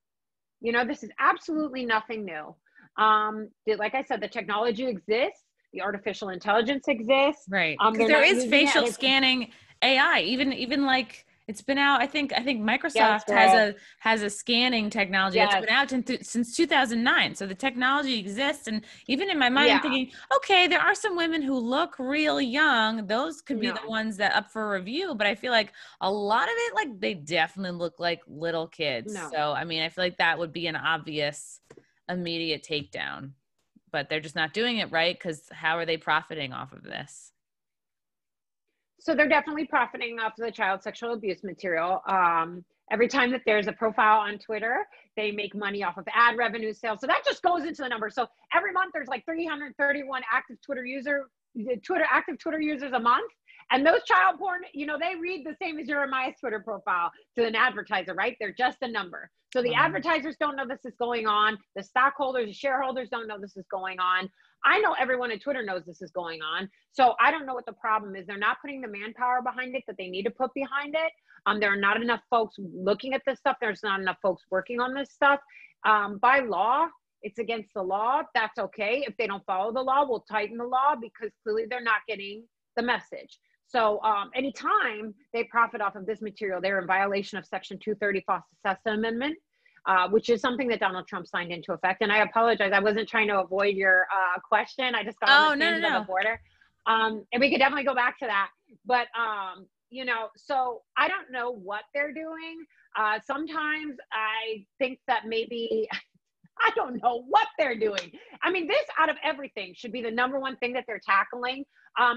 B: This is absolutely nothing new. Like I said, the technology exists, the artificial intelligence exists.
A: Right. Because there is facial scanning AI, even like it's been out. I think Microsoft has a scanning technology that's been out since 2009. So the technology exists, and even in my mind, I'm thinking, okay, there are some women who look real young. Those could be the ones that up for review. But I feel like a lot of it, like they definitely look like little kids.
B: No.
A: So I mean, I feel like that would be an obvious immediate takedown, but they're just not doing it right, because how are they profiting off of this?
B: So they're definitely profiting off of the child sexual abuse material. Every time that there's a profile on Twitter, they make money off of ad revenue sales. So that just goes into the number. So every month there's like 331 active Twitter users a month. And those child porn, they read the same as Jeremiah's Twitter profile to an advertiser, right? They're just a number. So the advertisers don't know this is going on. The stockholders, the shareholders don't know this is going on. I know everyone at Twitter knows this is going on. So I don't know what the problem is. They're not putting the manpower behind it that they need to put behind it. There are not enough folks looking at this stuff. There's not enough folks working on this stuff. By law, it's against the law. That's okay. If they don't follow the law, we'll tighten the law, because clearly they're not getting the message. So anytime they profit off of this material, they're in violation of Section 230 FOSTA-SESTA Amendment, which is something that Donald Trump signed into effect. And I apologize, I wasn't trying to avoid your question. I just got on the tangent of the border. And we could definitely go back to that. But, you know, so I don't know what they're doing. Sometimes I think that maybe, I don't know what they're doing. I mean, this out of everything should be the number one thing that they're tackling.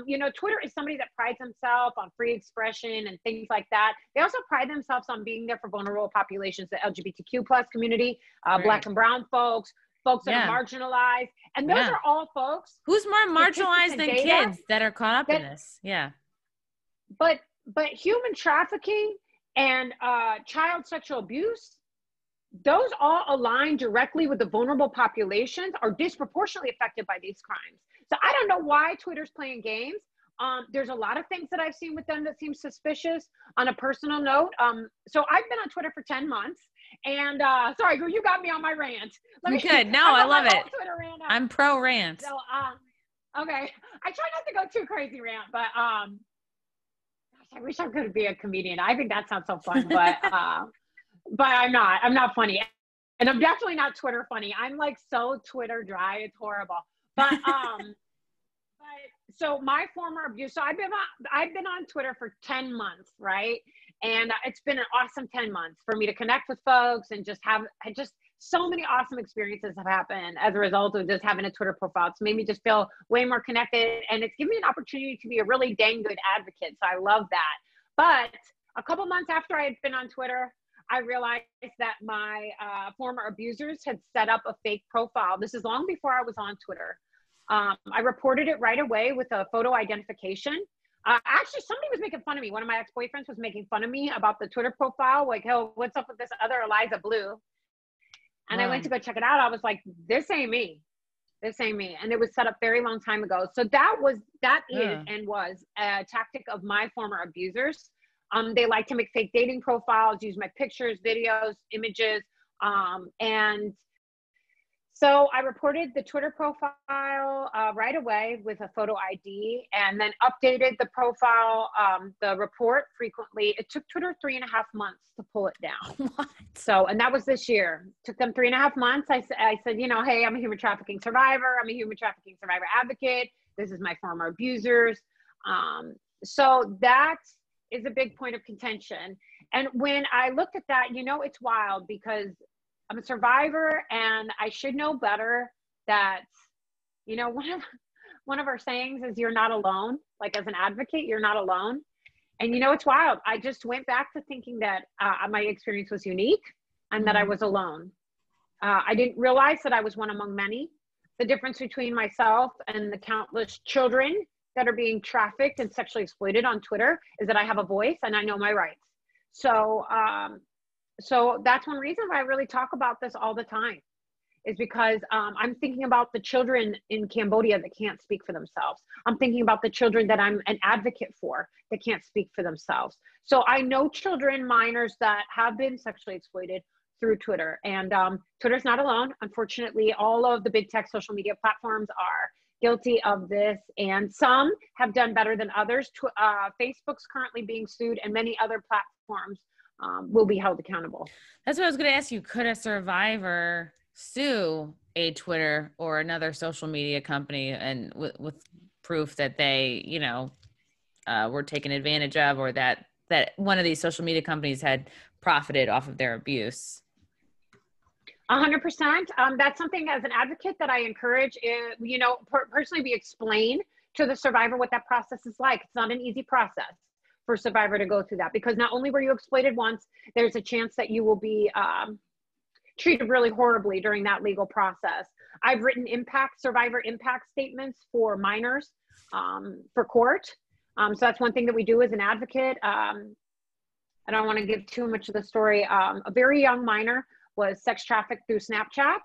B: You know, Twitter is somebody that prides themselves on free expression and things like that. They also pride themselves on being there for vulnerable populations, the LGBTQ plus community, right. Black and brown folks that are marginalized. And those are all folks.
A: Who's more marginalized than kids that are caught up in this? Yeah.
B: But human trafficking and child sexual abuse, those all align directly with the vulnerable populations are disproportionately affected by these crimes. So I don't know why Twitter's playing games. There's a lot of things that I've seen with them that seem suspicious. On a personal note, so I've been on Twitter for 10 months. And sorry, you got me on my rant.
A: Good. No, I love it. I'm pro rant.
B: So, okay. I try not to go too crazy rant, but gosh, I wish I could be a comedian. I think that sounds so fun, but I'm not. I'm not funny. And I'm definitely not Twitter funny. I'm like so Twitter dry. It's horrible. But so my former abuse, so I've been on Twitter for 10 months, right? And it's been an awesome 10 months for me to connect with folks and just so many awesome experiences have happened as a result of just having a Twitter profile. It's made me just feel way more connected, and it's given me an opportunity to be a really dang good advocate. So I love that. But a couple months after I had been on Twitter, I realized that my former abusers had set up a fake profile. This is long before I was on Twitter. I reported it right away with a photo identification. Actually, somebody was making fun of me. One of my ex-boyfriends was making fun of me about the Twitter profile. Like, oh, what's up with this other Eliza Bleu? And I went to go check it out. I was like, this ain't me. This ain't me. And it was set up very long time ago. So that was a tactic of my former abusers. They like to make fake dating profiles, use my pictures, videos, images. And so I reported the Twitter profile right away with a photo ID, and then updated the profile, the report frequently. It took Twitter 3.5 months to pull it down.
A: What?
B: So, and that was this year. It took them 3.5 months. I said, you know, hey, I'm a human trafficking survivor. I'm a human trafficking survivor advocate. This is my former abusers. So that is a big point of contention. And when I looked at that, you know, it's wild because I'm a survivor and I should know better that, you know, one of our sayings is you're not alone. Like as an advocate, you're not alone. And, you know, it's wild. I just went back to thinking that my experience was unique and that I was alone. I didn't realize that I was one among many. The difference between myself and the countless children that are being trafficked and sexually exploited on Twitter is that I have a voice and I know my rights. So, so that's one reason why I really talk about this all the time, is because I'm thinking about the children in Cambodia that can't speak for themselves. I'm thinking about the children that I'm an advocate for that can't speak for themselves. So I know children, minors that have been sexually exploited through Twitter, and Twitter's not alone. Unfortunately, all of the big tech social media platforms are guilty of this, and some have done better than others. Facebook's currently being sued, and many other platforms will be held accountable.
A: That's what I was going to ask you. Could a survivor sue a Twitter or another social media company and with proof that they, you know, were taken advantage of, or that one of these social media companies had profited off of their abuse?
B: 100%. That's something as an advocate that I encourage, you know, personally we explain to the survivor what that process is like. It's not an easy process for a survivor to go through that, because not only were you exploited once, there's a chance that you will be treated really horribly during that legal process. I've written survivor impact statements for minors for court. So that's one thing that we do as an advocate. I don't want to give too much of the story. A very young minor was sex trafficked through Snapchat.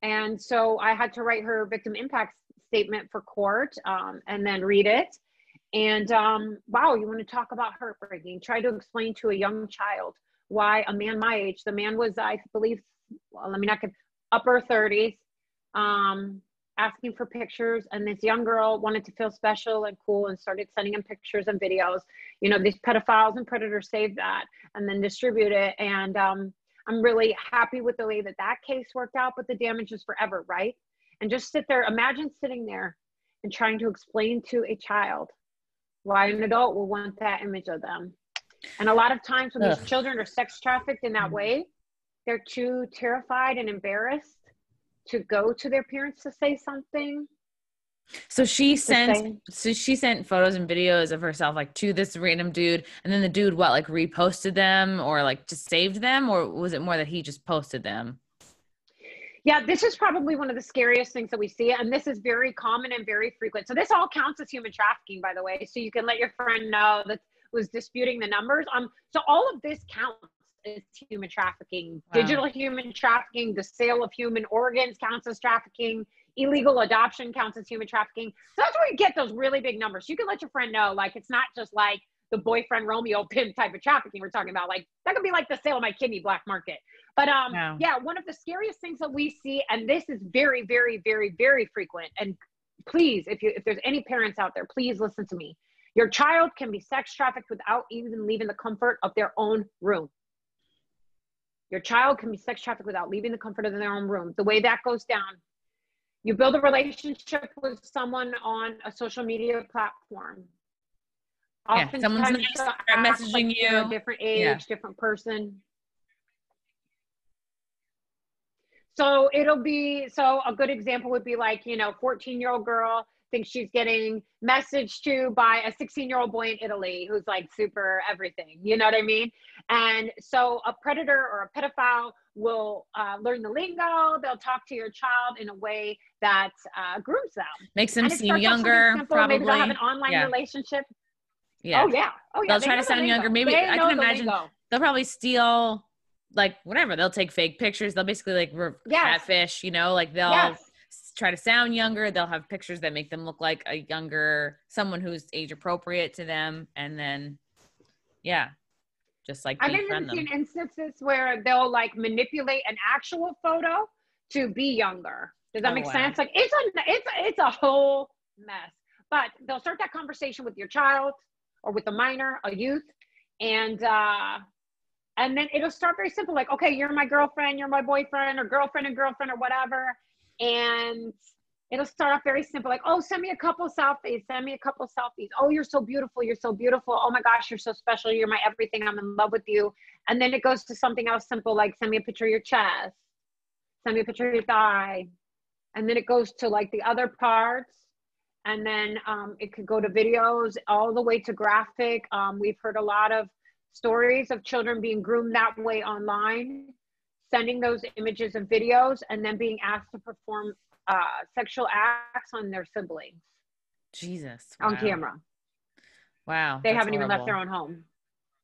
B: And so I had to write her victim impact statement for court and then read it. And wow, you want to talk about heartbreaking. Try to explain to a young child why a man my age, the man was, I believe, well, let me not get upper 30s, asking for pictures, and this young girl wanted to feel special and cool and started sending him pictures and videos. You know, these pedophiles and predators save that and then distribute it. And I'm really happy with the way that that case worked out, but the damage is forever, right? And just sit there, imagine sitting there and trying to explain to a child why an adult will want that image of them. And a lot of times when these children are sex trafficked in that way, they're too terrified and embarrassed to go to their parents to say something.
A: So she sent photos and videos of herself like to this random dude, and then the dude like reposted them or like just saved them, or was it more that he just posted them?
B: Yeah, this is probably one of the scariest things that we see, and this is very common and very frequent. So this all counts as human trafficking, by the way, so you can let your friend know that was disputing the numbers. So all of this counts as human trafficking. Wow. Digital human trafficking, the sale of human organs counts as trafficking, illegal adoption counts as human trafficking. So that's where you get those really big numbers. You can let your friend know, like, it's not just like the boyfriend Romeo pimp type of trafficking we're talking about. Like, that could be like the sale of my kidney black market. But yeah, one of the scariest things that we see, and this is very, very, very, very frequent. And please, if there's any parents out there, please listen to me. Your child can be sex trafficked without even leaving the comfort of their own room. Your child can be sex trafficked without leaving the comfort of their own room. The way that goes down, you build a relationship with someone on a social media platform.
A: Yeah, someone's nice, messaging
B: like
A: you.
B: A different age, different person. So a good example would be like, 14-year-old girl thinks she's getting messaged to by a 16-year-old boy in Italy who's like super everything, you know what I mean? And so a predator or a pedophile will learn the lingo. They'll talk to your child in a way that grooms them.
A: Makes them seem younger, probably.
B: Maybe they'll have an online relationship.
A: Yeah.
B: Oh, yeah.
A: They'll try to sound younger. Maybe I can imagine they'll probably steal, like, whatever. They'll take fake pictures. They'll basically like catfish, like they'll try to sound younger. They'll have pictures that make them look like a younger, someone who's age appropriate to them. And then, just like
B: I've even seen instances where they'll like manipulate an actual photo to be younger. Does that make sense? Like it's a whole mess. But they'll start that conversation with your child or with a minor, a youth, and then it'll start very simple, like, okay, you're my girlfriend, you're my boyfriend, or girlfriend and girlfriend, or whatever. And it'll start off very simple, like, oh, send me a couple selfies. Oh, you're so beautiful. You're so beautiful. Oh my gosh, you're so special. You're my everything. I'm in love with you. And then it goes to something else simple, like send me a picture of your chest. Send me a picture of your thigh. And then it goes to like the other parts. And then it could go to videos all the way to graphic. We've heard a lot of stories of children being groomed that way online, sending those images and videos, and then being asked to perform sexual acts on their siblings.
A: Jesus.
B: On camera.
A: Wow.
B: They haven't even left their own home.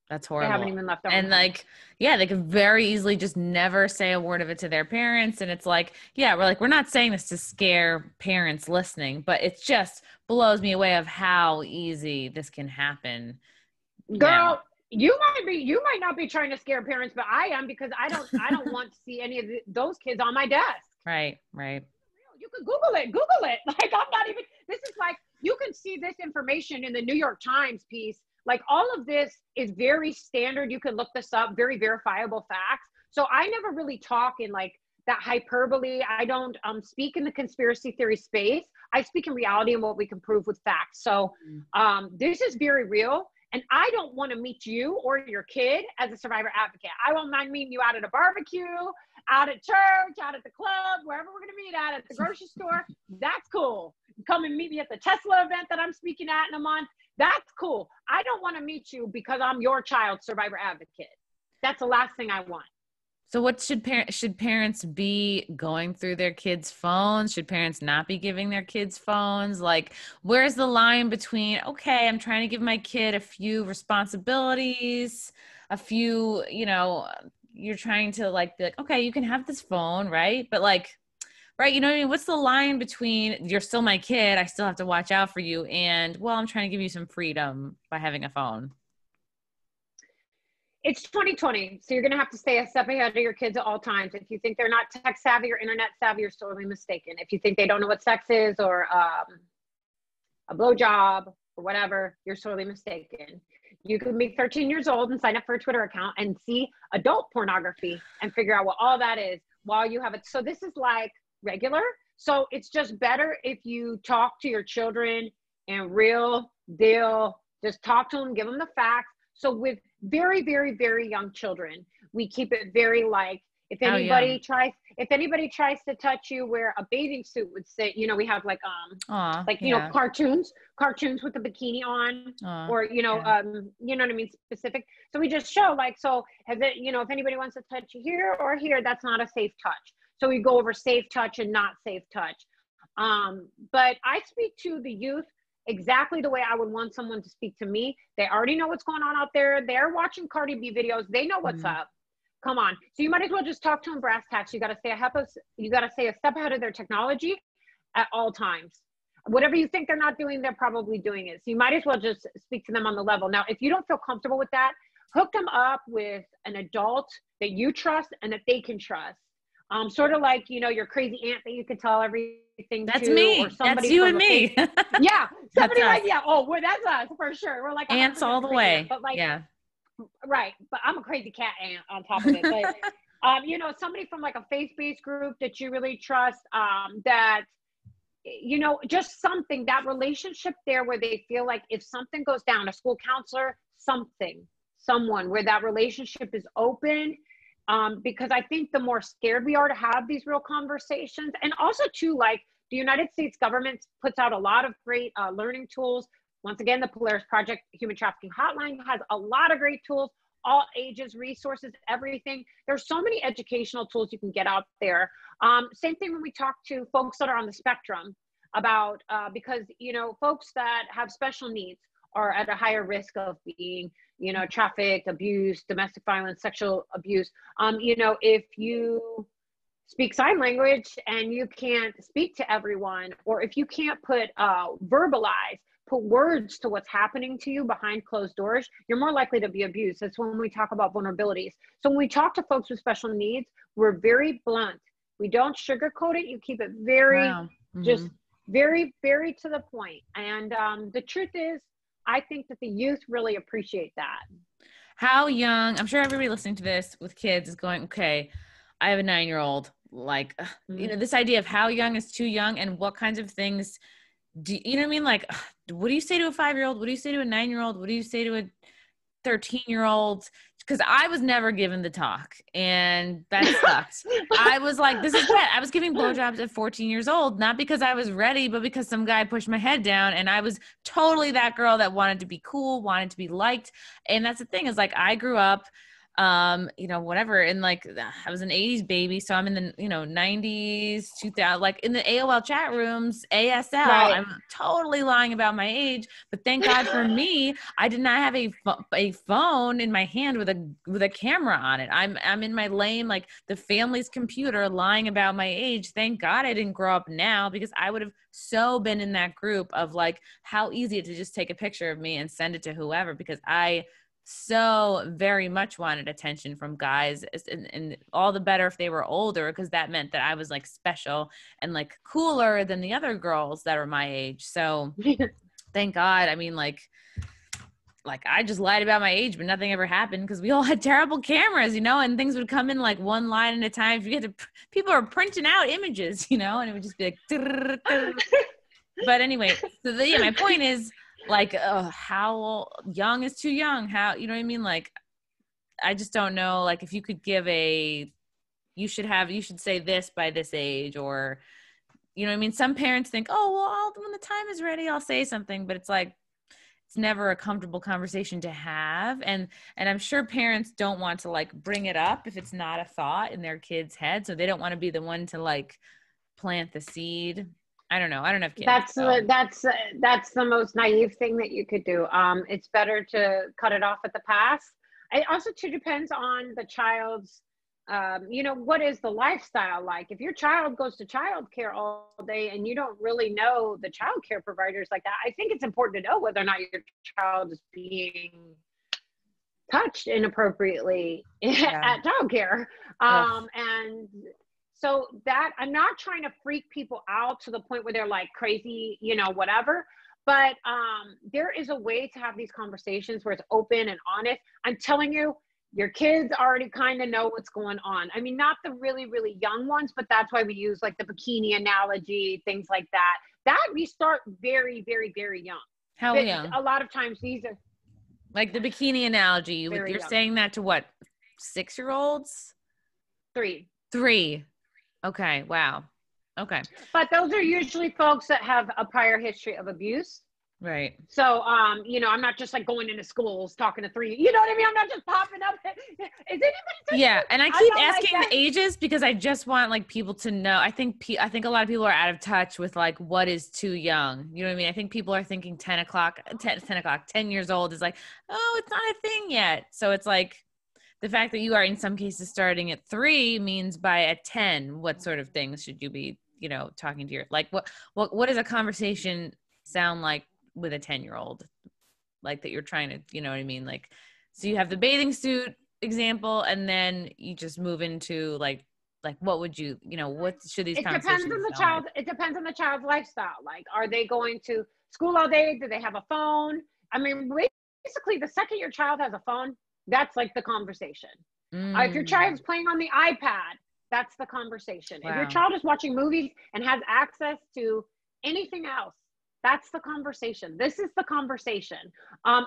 A: That's horrible.
B: They haven't even left their own home.
A: And like, they could very easily just never say a word of it to their parents. And it's like, we're not saying this to scare parents listening, but it just blows me away of how easy this can happen.
B: Girl, you might not be trying to scare parents, but I am, because I don't want to see any of those kids on my desk.
A: Right.
B: You could Google it. Like, I'm not even, this is like, you can see this information in the New York Times piece. Like, all of this is very standard. You can look this up, very verifiable facts. So I never really talk in like that hyperbole. I don't speak in the conspiracy theory space. I speak in reality and what we can prove with facts. So this is very real. And I don't want to meet you or your kid as a survivor advocate. I won't mind meeting you out at a barbecue, out at church, out at the club, wherever we're going to meet at the grocery store. That's cool. Come and meet me at the Tesla event that I'm speaking at in a month. That's cool. I don't want to meet you because I'm your child survivor advocate. That's the last thing I want.
A: So what should parents be going through their kids' phones? Should parents not be giving their kids phones? Like, where's the line between, okay, I'm trying to give my kid a few responsibilities, a few, you're trying to like, be like, okay, you can have this phone, right? But like, right, you know what I mean? What's the line between you're still my kid, I still have to watch out for you, and, well, I'm trying to give you some freedom by having a phone?
B: It's 2020, so you're going to have to stay a step ahead of your kids at all times. If you think they're not tech savvy or internet savvy, you're sorely mistaken. If you think they don't know what sex is or a blowjob or whatever, you're sorely mistaken. You could be 13 years old and sign up for a Twitter account and see adult pornography and figure out what all that is while you have it. So this is like regular. So it's just better if you talk to your children and real deal, just talk to them, give them the facts. So with very, very, very young children, we keep it very like, if anybody tries to touch you where a bathing suit would sit, you know, we have like you know, cartoons with the bikini on, or you know what I mean, specific. So we just show like, so has it, you know, if anybody wants to touch you here or here, that's not a safe touch. So we go over safe touch and not safe touch. But I speak to the youth exactly the way I would want someone to speak to me. They already know what's going on out there. They're watching Cardi B videos. They know what's up. Come on. So you might as well just talk to them brass tacks. You got to stay a step ahead of their technology at all times. Whatever you think they're not doing, they're probably doing it. So you might as well just speak to them on the level. Now, if you don't feel comfortable with that, hook them up with an adult that you trust and that they can trust. Sort of like, you know, your crazy aunt that you could tell everything
A: That's
B: to,
A: me.
B: or somebody
A: that's you and me.
B: yeah, somebody like,
A: us.
B: yeah, oh, well, that's us for sure. We're like
A: ants all the way.
B: Aunt, but like,
A: yeah,
B: right. But I'm a crazy cat aunt on top of it. But you know, somebody from like a faith-based group that you really trust, that, you know, just something, that relationship there where they feel like if something goes down, a school counselor, someone where that relationship is open. Because I think the more scared we are to have these real conversations, and also too, like the United States government puts out a lot of great learning tools. Once again, the Polaris Project Human Trafficking Hotline has a lot of great tools, all ages, resources, everything. There's so many educational tools you can get out there. Same thing when we talk to folks that are on the spectrum about, because, you know, folks that have special needs are at a higher risk of being, you know, trafficked, abused, domestic violence, sexual abuse. You know, if you speak sign language and you can't speak to everyone, or if you can't put words to what's happening to you behind closed doors, you're more likely to be abused. That's when we talk about vulnerabilities. So when we talk to folks with special needs, we're very blunt. We don't sugarcoat it. You keep it very, just very, very to the point. And the truth is, I think that the youth really appreciate that.
A: How young? I'm sure everybody listening to this with kids is going, okay, I have a 9-year-old. Like, you know, this idea of how young is too young and what kinds of things do you know what I mean? Like, what do you say to a 5-year-old? What do you say to a 9-year-old? What do you say to a 13-year-old? Because I was never given the talk, and that sucks. I was like, this is bad. I was giving blowjobs at 14 years old, not because I was ready, but because some guy pushed my head down, and I was totally that girl that wanted to be cool, wanted to be liked. And that's the thing, is like, I grew up, you know, whatever, and like, I was an 80s baby, so I'm in the, you know, 90s, 2000, like in the AOL chat rooms, ASL. Right. I'm totally lying about my age, but thank God for me, I did not have a phone in my hand with a camera on it. I'm in my lame, like the family's computer, lying about my age. Thank God I didn't grow up now, because I would have so been in that group of like, how easy it to just take a picture of me and send it to whoever, because I so very much wanted attention from guys, and all the better if they were older, because that meant that I was like special and like cooler than the other girls that are my age. So thank God. I mean, like I just lied about my age, but nothing ever happened because we all had terrible cameras, you know, and things would come in like one line at a time. If you get to, people are printing out images, you know, and it would just be like, but anyway, so yeah, my point is, like, how young is too young? How, you know what I mean? Like, I just don't know. Like, if you could give you should say this by this age, or, you know what I mean? Some parents think, oh, well, when the time is ready, I'll say something, but it's like, it's never a comfortable conversation to have. And I'm sure parents don't want to like bring it up if it's not a thought in their kid's head. So they don't want to be the one to like plant the seed. I don't know. I don't have kids.
B: That's the most naive thing that you could do. It's better to cut it off at the pass. It also too depends on the child's, you know, what is the lifestyle like? If your child goes to childcare all day and you don't really know the childcare providers like that, I think it's important to know whether or not your child is being touched inappropriately
A: Yeah.
B: at childcare.
A: Ugh.
B: And so that I'm not trying to freak people out to the point where they're like crazy, you know, whatever. But there is a way to have these conversations where it's open and honest. I'm telling you, your kids already kind of know what's going on. I mean, not the really, really young ones, but that's why we use like the bikini analogy, things like that. That we start very, very, very young.
A: How
B: But
A: young?
B: a lot of times these are
A: Like the bikini analogy,
B: very
A: you're
B: young.
A: saying that to what? 6-year-olds?
B: 3.
A: 3. Okay. Wow. Okay.
B: But those are usually folks that have a prior history of abuse.
A: Right.
B: So, you know, I'm not just like going into schools talking to 3, you know what I mean? I'm not just popping up. Is anybody touching
A: Yeah,
B: you?
A: and I
B: I'm
A: keep
B: not like
A: asking
B: that.
A: the ages because I just want like people to know. I think a lot of people are out of touch with like what is too young. You know what I mean? I think people are thinking 10 o'clock, 10 o'clock, 10 years old is like, oh, it's not a thing yet. So it's like the fact that you are in some cases starting at 3 means by at 10, what sort of things should you be, you know, talking to your, like what does a conversation sound like with a 10-year-old? Like that you're trying to, you know what I mean? Like, so you have the bathing suit example, and then you just move into like what would you, you know, what should these
B: It depends
A: conversations
B: on the
A: sound like?
B: child. It depends on the child's lifestyle. Like, are they going to school all day? Do they have a phone? I mean, basically, the second your child has a phone, that's like the conversation. If your
A: Mm,
B: child's playing on the iPad, that's the conversation. If your
A: wow.
B: child is watching movies and has access to anything else, that's the conversation. This is the conversation.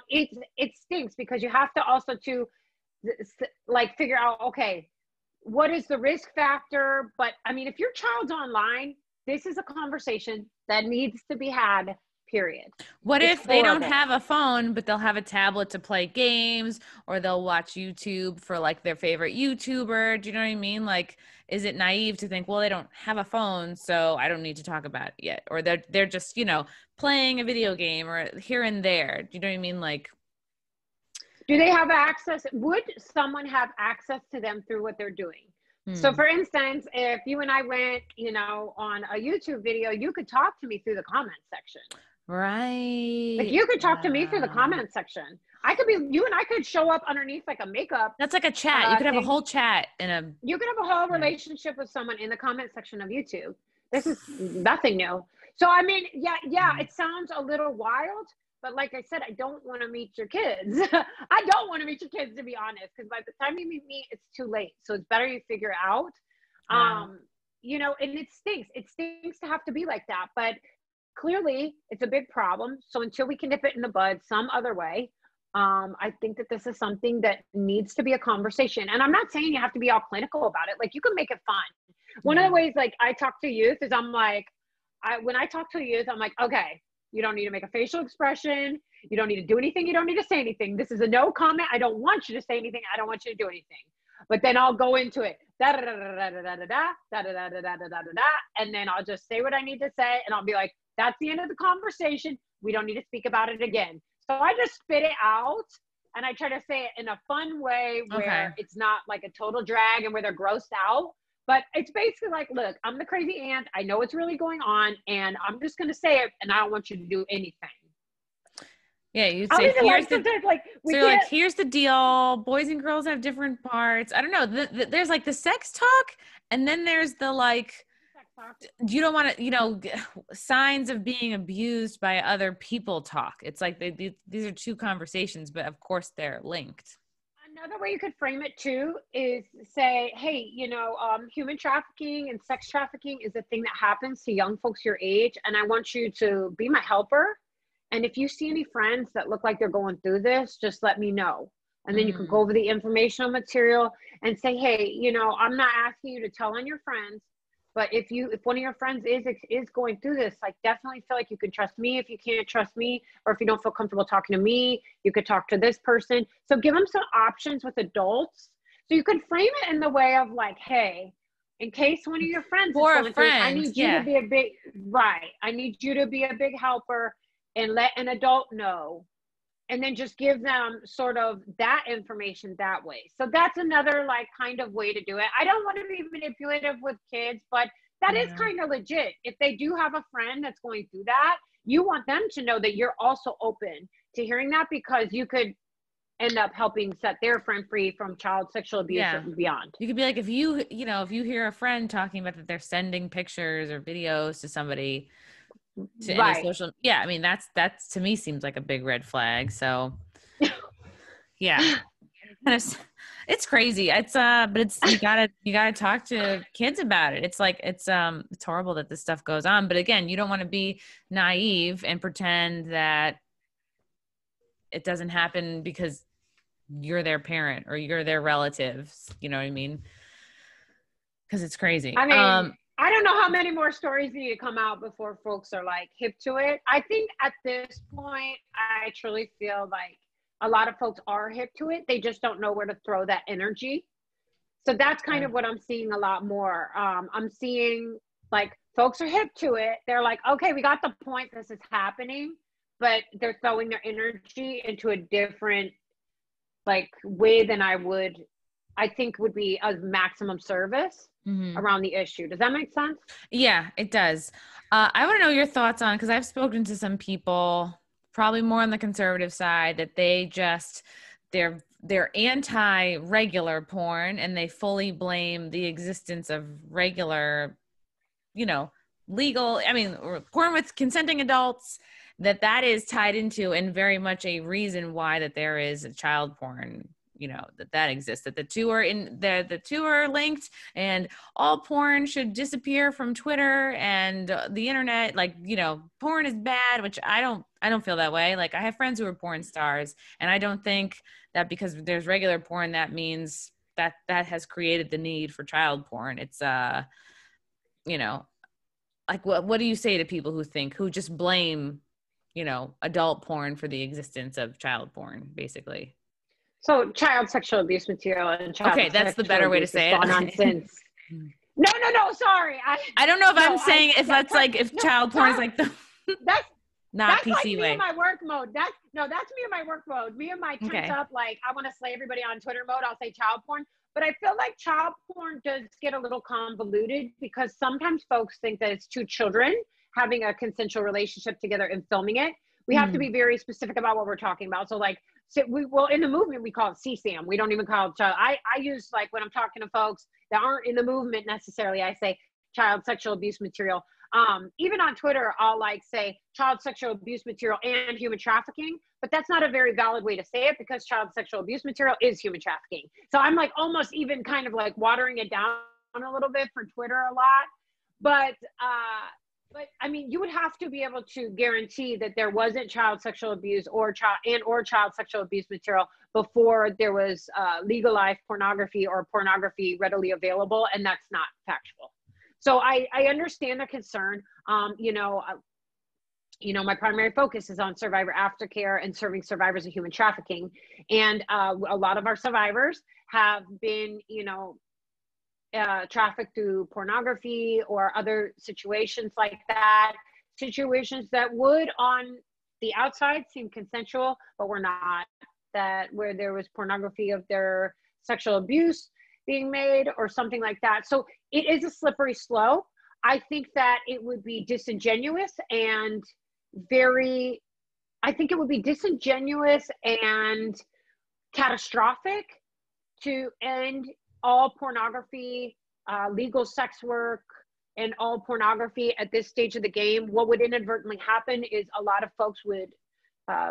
B: It stinks because you have to also to like figure out, okay, what is the risk factor? But I mean, if your child's online, this is a conversation that needs to be had, period.
A: What
B: It's
A: if they don't
B: horrible.
A: have a phone, but they'll have a tablet to play games, or they'll watch YouTube for like their favorite YouTuber? Do you know what I mean? Like, is it naive to think, well, they don't have a phone, so I don't need to talk about it yet? Or they're just, you know, playing a video game or here and there. Do you know what I mean? Like,
B: Do they have access? Would someone have access to them through what they're doing? So
A: hmm,
B: for instance, if you and I went, you know, on a YouTube video, you could talk to me through the comment section. Like
A: right.
B: you could talk to me through the
A: Wow.
B: comment section. I could be, you and I could show up underneath like a makeup
A: That's like a chat. You could have a
B: thing.
A: whole chat in a,
B: You could have a whole
A: yeah.
B: relationship with someone in the comment section of YouTube. This is nothing new. So I mean, yeah,
A: Mm.
B: it sounds a little wild, but like I said, I don't want to meet your kids. I don't want to meet your kids, to be honest, because by the time you meet me, it's too late. So it's better you figure it out.
A: Wow.
B: You know, and it stinks. It stinks to have to be like that, but clearly it's a big problem. So until we can nip it in the bud some other way, I think that this is something that needs to be a conversation. And I'm not saying you have to be all clinical about it. Like you can make it fun. One of
A: Yeah.
B: the ways like I talk to youth is I'm like, when I talk to youth, I'm like, okay, you don't need to make a facial expression. You don't need to do anything. You don't need to say anything. This is a no comment. I don't want you to say anything. I don't want you to do anything. But then I'll go into it. And then I'll just say what I need to say. And I'll be like, that's the end of the conversation. We don't need to speak about it again. So I just spit it out and I try to say it in a fun way
A: Okay.
B: where it's not like a total drag and where they're grossed out. But it's basically like, look, I'm the crazy aunt. I know what's really going on and I'm just going to say it and I don't want you to do anything.
A: Yeah, you'd
B: I'll
A: say,
B: even
A: here's
B: like
A: the,
B: sometimes like
A: so
B: we
A: you're like,
B: can't.
A: here's the deal. Boys and girls have different parts. I don't know. There's like the sex talk, and then there's the like, you don't want to, you know, signs of being abused by other people talk. It's like these are two conversations, but of course they're linked.
B: Another way you could frame it too is say, hey, you know, human trafficking and sex trafficking is a thing that happens to young folks your age. And I want you to be my helper. And if you see any friends that look like they're going through this, just let me know. And then you could go
A: Mm,
B: over the informational material and say, hey, you know, I'm not asking you to tell on your friends, but if one of your friends is going through this, like definitely feel like you can trust me. If you can't trust me, or if you don't feel comfortable talking to me, you could talk to this person. So give them some options with adults. So you could frame it in the way of like, hey, in case one of your friends is
A: for a
B: going through this, I
A: friend,
B: need you to
A: yeah.
B: be a big right. I need you to be a big helper and let an adult know, and then just give them sort of that information that way. So that's another like kind of way to do it. I don't want to be manipulative with kids, but that is
A: Yeah.
B: kind of legit. If they do have a friend that's going through that, you want them to know that you're also open to hearing that, because you could end up helping set their friend free from child sexual abuse and beyond.
A: You could be like, if you hear a friend talking about that they're sending pictures or videos to somebody, to any social, I mean, that's to me seems like a big red flag. So yeah. It's crazy. It's but it's you gotta talk to kids about it. It's like it's horrible that this stuff goes on. But again, you don't want to be naive and pretend that it doesn't happen because you're their parent or you're their relatives. You know what I mean? Because it's crazy.
B: I mean, I don't know how many more stories need to come out before folks are like hip to it. I think at this point, I truly feel like a lot of folks are hip to it. They just don't know where to throw that energy. So that's kind of what I'm seeing a lot more. I'm seeing like folks are hip to it. They're like, okay, we got the point. This is happening, but they're throwing their energy into a different like way than I think would be a maximum service around the issue. Does that make sense?
A: Yeah, it does. I want to know your thoughts on, because I've spoken to some people probably more on the conservative side, that they're anti-regular porn and they fully blame the existence of regular, legal, porn with consenting adults, that is tied into and very much a reason why that there is a child porn, that exists, that the two are linked, and all porn should disappear from Twitter and the internet. Like, porn is bad, which I don't feel that way. Like, I have friends who are porn stars, and I don't think that because there's regular porn, that means that has created the need for child porn. It's, like, what do you say to people who just blame, adult porn for the existence of child porn, basically?
B: So child sexual abuse material and child
A: okay, that's the better way to say it.
B: Gone on since. No, sorry.
A: I don't know if I'm saying if that's like if child porn is like the
B: that's
A: not PC
B: like me
A: way.
B: in my work mode. That's me in my work mode. Me and my turns up like I want to slay everybody on Twitter mode. I'll say child porn, but I feel like child porn does get a little convoluted because sometimes folks think that it's two children having a consensual relationship together and filming it. We have to be very specific about what we're talking about. So like, in the movement, we call it CSAM. We don't even call it child. I use, like, when I'm talking to folks that aren't in the movement necessarily, I say child sexual abuse material. Even on Twitter, I'll like say child sexual abuse material and human trafficking, but that's not a very valid way to say it because child sexual abuse material is human trafficking. So I'm like almost even kind of like watering it down a little bit for Twitter a lot. But I mean, you would have to be able to guarantee that there wasn't child sexual abuse or child sexual abuse material before there was legalized pornography or pornography readily available, and that's not factual. So I understand the concern. My primary focus is on survivor aftercare and serving survivors of human trafficking, and a lot of our survivors have been, trafficked through pornography or other situations like that, situations that would on the outside seem consensual, but were not, where there was pornography of their sexual abuse being made or something like that. So it is a slippery slope. I think that it would be disingenuous and catastrophic to end all pornography, legal sex work, and all pornography at this stage of the game. What would inadvertently happen is a lot of folks would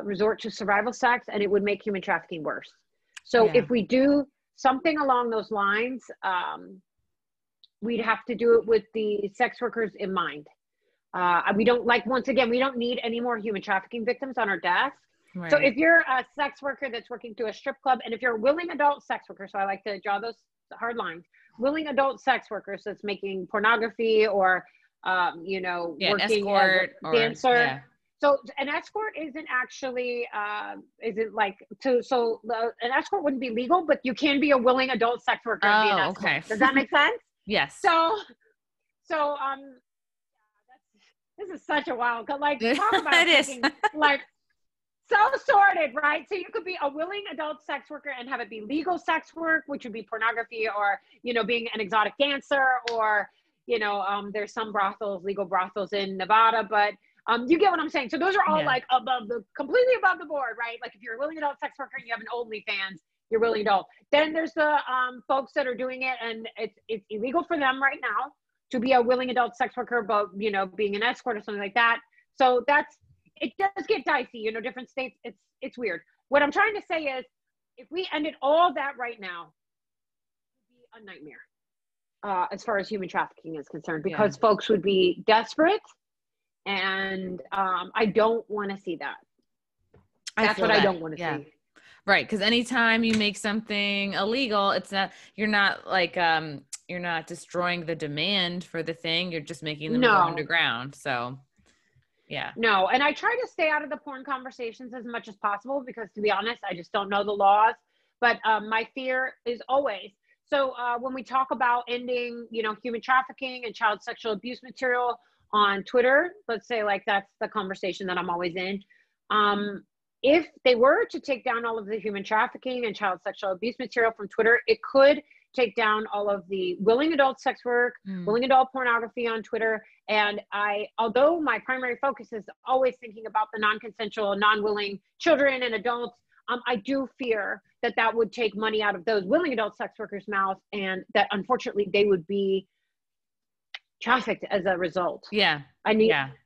B: resort to survival sex, and it would make human trafficking worse. So if we do something along those lines, we'd have to do it with the sex workers in mind. We don't need any more human trafficking victims on our desk. Right. So if you're a sex worker that's working through a strip club, and if you're a willing adult sex worker, so I like to draw those hard lines, willing adult sex workers that's making pornography or, working as a dancer. Yeah. So an escort isn't actually, an escort wouldn't be legal, but you can be a willing adult sex worker and be an escort. Okay. Does that make sense?
A: Yes.
B: This is such a wild, like, talk about thinking, like, so sorted, right? So you could be a willing adult sex worker and have it be legal sex work, which would be pornography, or, being an exotic dancer, or, there's some legal brothels in Nevada, but You get what I'm saying? So those are all
A: Yeah.
B: like completely above the board, right? Like if you're a willing adult sex worker and you have an OnlyFans, you're willing adult. Then there's the folks that are doing it, and it's illegal for them right now to be a willing adult sex worker, but being an escort or something like that. So it does get dicey, different states. It's weird. What I'm trying to say is, if we ended all that right now, it would be a nightmare as far as human trafficking is concerned, because folks would be desperate. And I don't want to see that. That's what I don't want to see.
A: Right, because anytime you make something illegal, you're not destroying the demand for the thing. You're just making them go underground. So, yeah.
B: No, and I try to stay out of the porn conversations as much as possible because, to be honest, I just don't know the laws. But my fear is always. So when we talk about ending, human trafficking and child sexual abuse material on Twitter, let's say like that's the conversation that I'm always in. If they were to take down all of the human trafficking and child sexual abuse material from Twitter, it could take down all of the willing adult sex work, willing adult pornography on Twitter. And although my primary focus is always thinking about the non-consensual, non-willing children and adults, I do fear that would take money out of those willing adult sex workers' mouths, and that unfortunately they would be trafficked as a result. So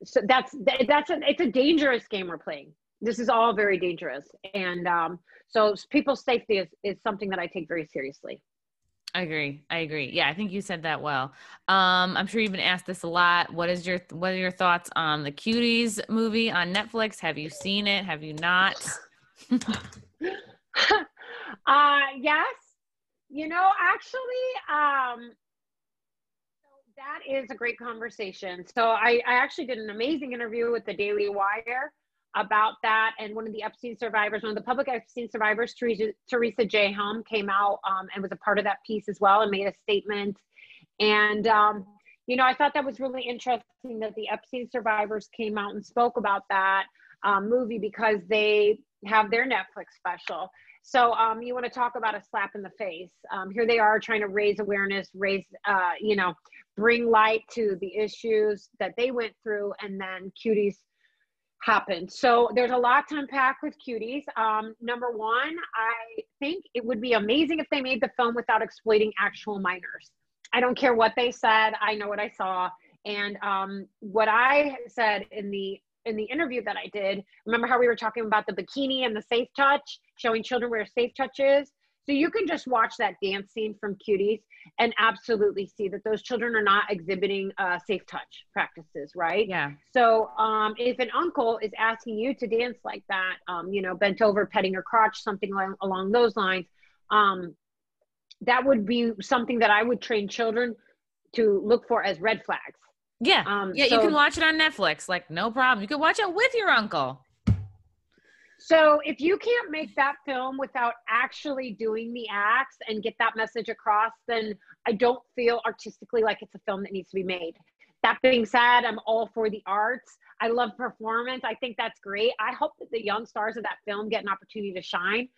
B: it's a dangerous game we're playing. This is all very dangerous. And so people's safety is something that I take very seriously.
A: I agree. Yeah, I think you said that well. I'm sure you've been asked this a lot. What are your thoughts on the Cuties movie on Netflix? Have you seen it? Have you not?
B: Yes. Actually, that is a great conversation. So I actually did an amazing interview with the Daily Wire about that. And one of the public Epstein survivors, Teresa J. Helm, came out and was a part of that piece as well and made a statement. And, I thought that was really interesting that the Epstein survivors came out and spoke about that movie because they have their Netflix special. So you want to talk about a slap in the face. Here they are trying to raise awareness, bring light to the issues that they went through, and then Cuties happened. So there's a lot to unpack with Cuties. Number one, I think it would be amazing if they made the film without exploiting actual minors. I don't care what they said. I know what I saw. And what I said in the interview that I did, remember how we were talking about the bikini and the safe touch, showing children where safe touch is? So you can just watch that dance scene from Cuties and absolutely see that those children are not exhibiting safe touch practices, right?
A: Yeah.
B: So if an uncle is asking you to dance like that, bent over, petting your crotch, something along those lines, that would be something that I would train children to look for as red flags.
A: Yeah. You can watch it on Netflix. Like, no problem. You can watch it with your uncle.
B: So if you can't make that film without actually doing the acts and get that message across, then I don't feel artistically like it's a film that needs to be made. That being said, I'm all for the arts. I love performance. I think that's great. I hope that the young stars of that film get an opportunity to shine.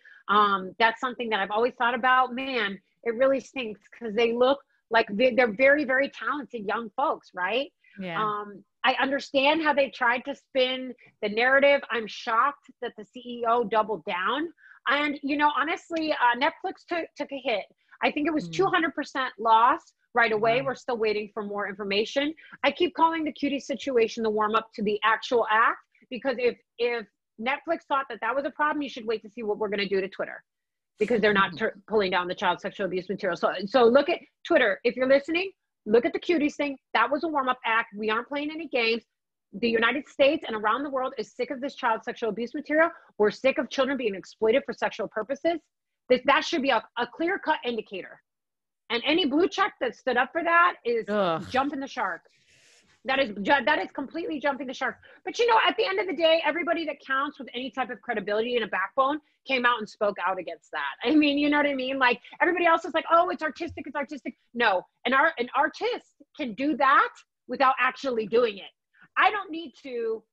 B: That's something that I've always thought about. Man, it really stinks because they look like they're very, very talented young folks, right?
A: Yeah.
B: I understand how they tried to spin the narrative. I'm shocked that the CEO doubled down. And, honestly, Netflix took a hit. I think it was 200% loss right away. We're still waiting for more information. I keep calling the Cutie situation the warm up to the actual act, because if Netflix thought that was a problem, you should wait to see what we're going to do to Twitter, because they're not pulling down the child sexual abuse material. So look at Twitter. If you're listening, look at the Cuties thing. That was a warm-up act. We aren't playing any games. The United States and around the world is sick of this child sexual abuse material. We're sick of children being exploited for sexual purposes. That should be a clear-cut indicator. And any blue check that stood up for that is jumping the shark. That is completely jumping the shark. But at the end of the day, everybody that counts with any type of credibility and a backbone came out and spoke out against that. I mean, you know what I mean? Like, everybody else is like, oh, it's artistic. No, an artist can do that without actually doing it. I don't need to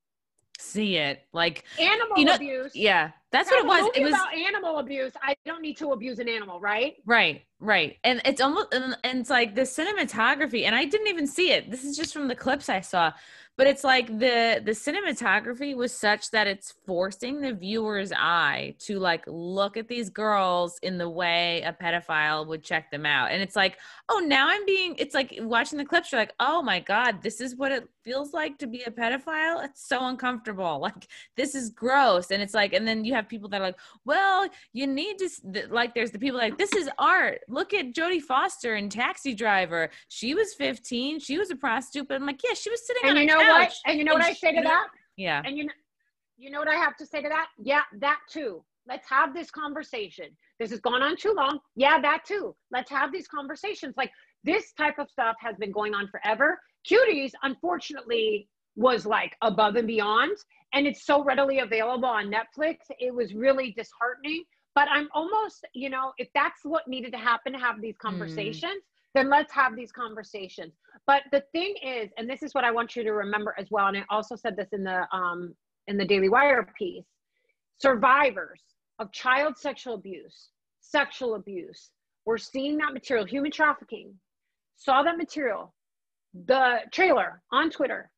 A: see it, like
B: animal abuse.
A: Yeah. That's what
B: Have
A: it
B: a
A: was.
B: movie
A: It was
B: about animal abuse. I don't need to abuse an animal, right?
A: right. And it's almost, and it's like the cinematography, and I didn't even see it. This is just from the clips I saw, but it's like the cinematography was such that it's forcing the viewer's eye to like look at these girls in the way a pedophile would check them out. And it's like, oh, now it's like watching the clips, you're like, oh my God, this is what it feels like to be a pedophile. It's so uncomfortable. Like, this is gross. And it's like, and then you have people that are like, well, you need to, like, there's the people like, this is art. Look at Jodie Foster in Taxi Driver. She was 15. She was a prostitute. But I'm like, yeah, she was sitting
B: And
A: on
B: you
A: a
B: know what?
A: couch.
B: And you know what I say to that?
A: Yeah.
B: And you know what I have to say to that? Yeah, that too. Let's have this conversation. This has gone on too long. Yeah, that too. Let's have these conversations. Like, this type of stuff has been going on forever. Cuties, unfortunately, was like above and beyond. And it's so readily available on Netflix. It was really disheartening. But I'm almost, you know, if that's what needed to happen to have these conversations, then let's have these conversations. But the thing is, and this is what I want you to remember as well, and I also said this in the Daily Wire piece, survivors of child sexual abuse, were seeing that material, human trafficking, saw that material, the trailer on Twitter,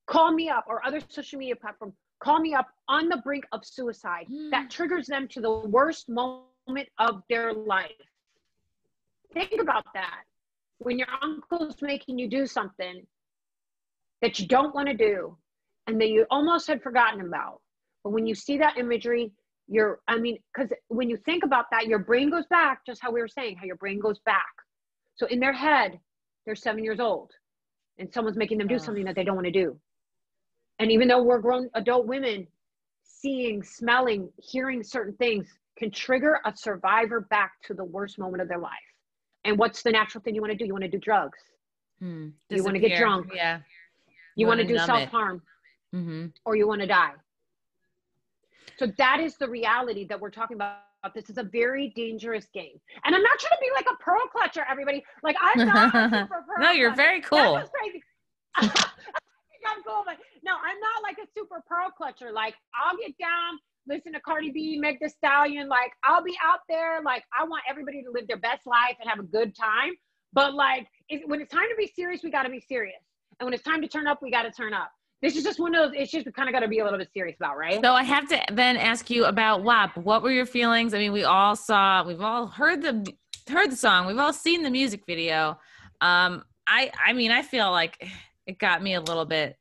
B: call me up, or other social media platform, call me up, on the brink of suicide. That triggers them to the worst moment of their life. Think about that. When your uncle's making you do something that you don't want to do and that you almost had forgotten about, but when you see that imagery, because when you think about that, your brain goes back, just how we were saying, how your brain goes back. So in their head, they're 7 years old and someone's making them do something that they don't want to do. And even though we're grown adult women, seeing, smelling, hearing certain things can trigger a survivor back to the worst moment of their life. And what's the natural thing you want to do? You want to do drugs. You want to get drunk.
A: Yeah.
B: You want to do self-harm. Or you want to die. So that is the reality that we're talking about. This is a very dangerous game. And I'm not trying to be like a pearl clutcher, everybody. Like, I'm not a super pearl
A: No, you're
B: clutcher.
A: very cool.
B: That was crazy. I'm cool, but no, I'm not like a super pearl clutcher. Like, I'll get down, listen to Cardi B, Meg Thee Stallion. Like, I'll be out there. Like, I want everybody to live their best life and have a good time. But like, when it's time to be serious, we got to be serious. And when it's time to turn up, we got to turn up. This is just one of those issues we kind of got to be a little bit serious about, right?
A: So I have to then ask you about WAP. What were your feelings? I mean, we've all heard the song. We've all seen the music video. I mean, I feel like it got me a little bit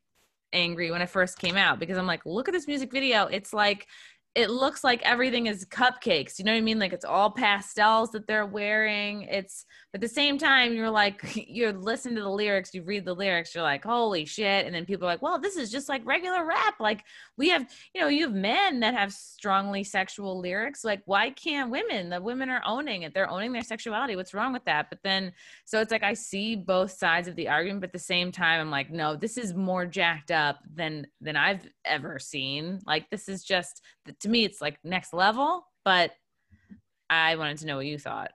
A: angry when it first came out, because I'm like, look at this music video. It's like, it looks like everything is cupcakes. You know what I mean? Like, it's all pastels that they're wearing. But at the same time, you're like, you're listening to the lyrics, you read the lyrics, you're like, holy shit. And then people are like, well, this is just like regular rap. Like, we have, you have men that have strongly sexual lyrics. Like, why can't women? The women are owning it. They're owning their sexuality. What's wrong with that? But then, so it's like, I see both sides of the argument, but at the same time, I'm like, no, this is more jacked up than I've ever seen. Like, this is just, to me, it's like next level, but I wanted to know what you thought.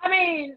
B: I mean,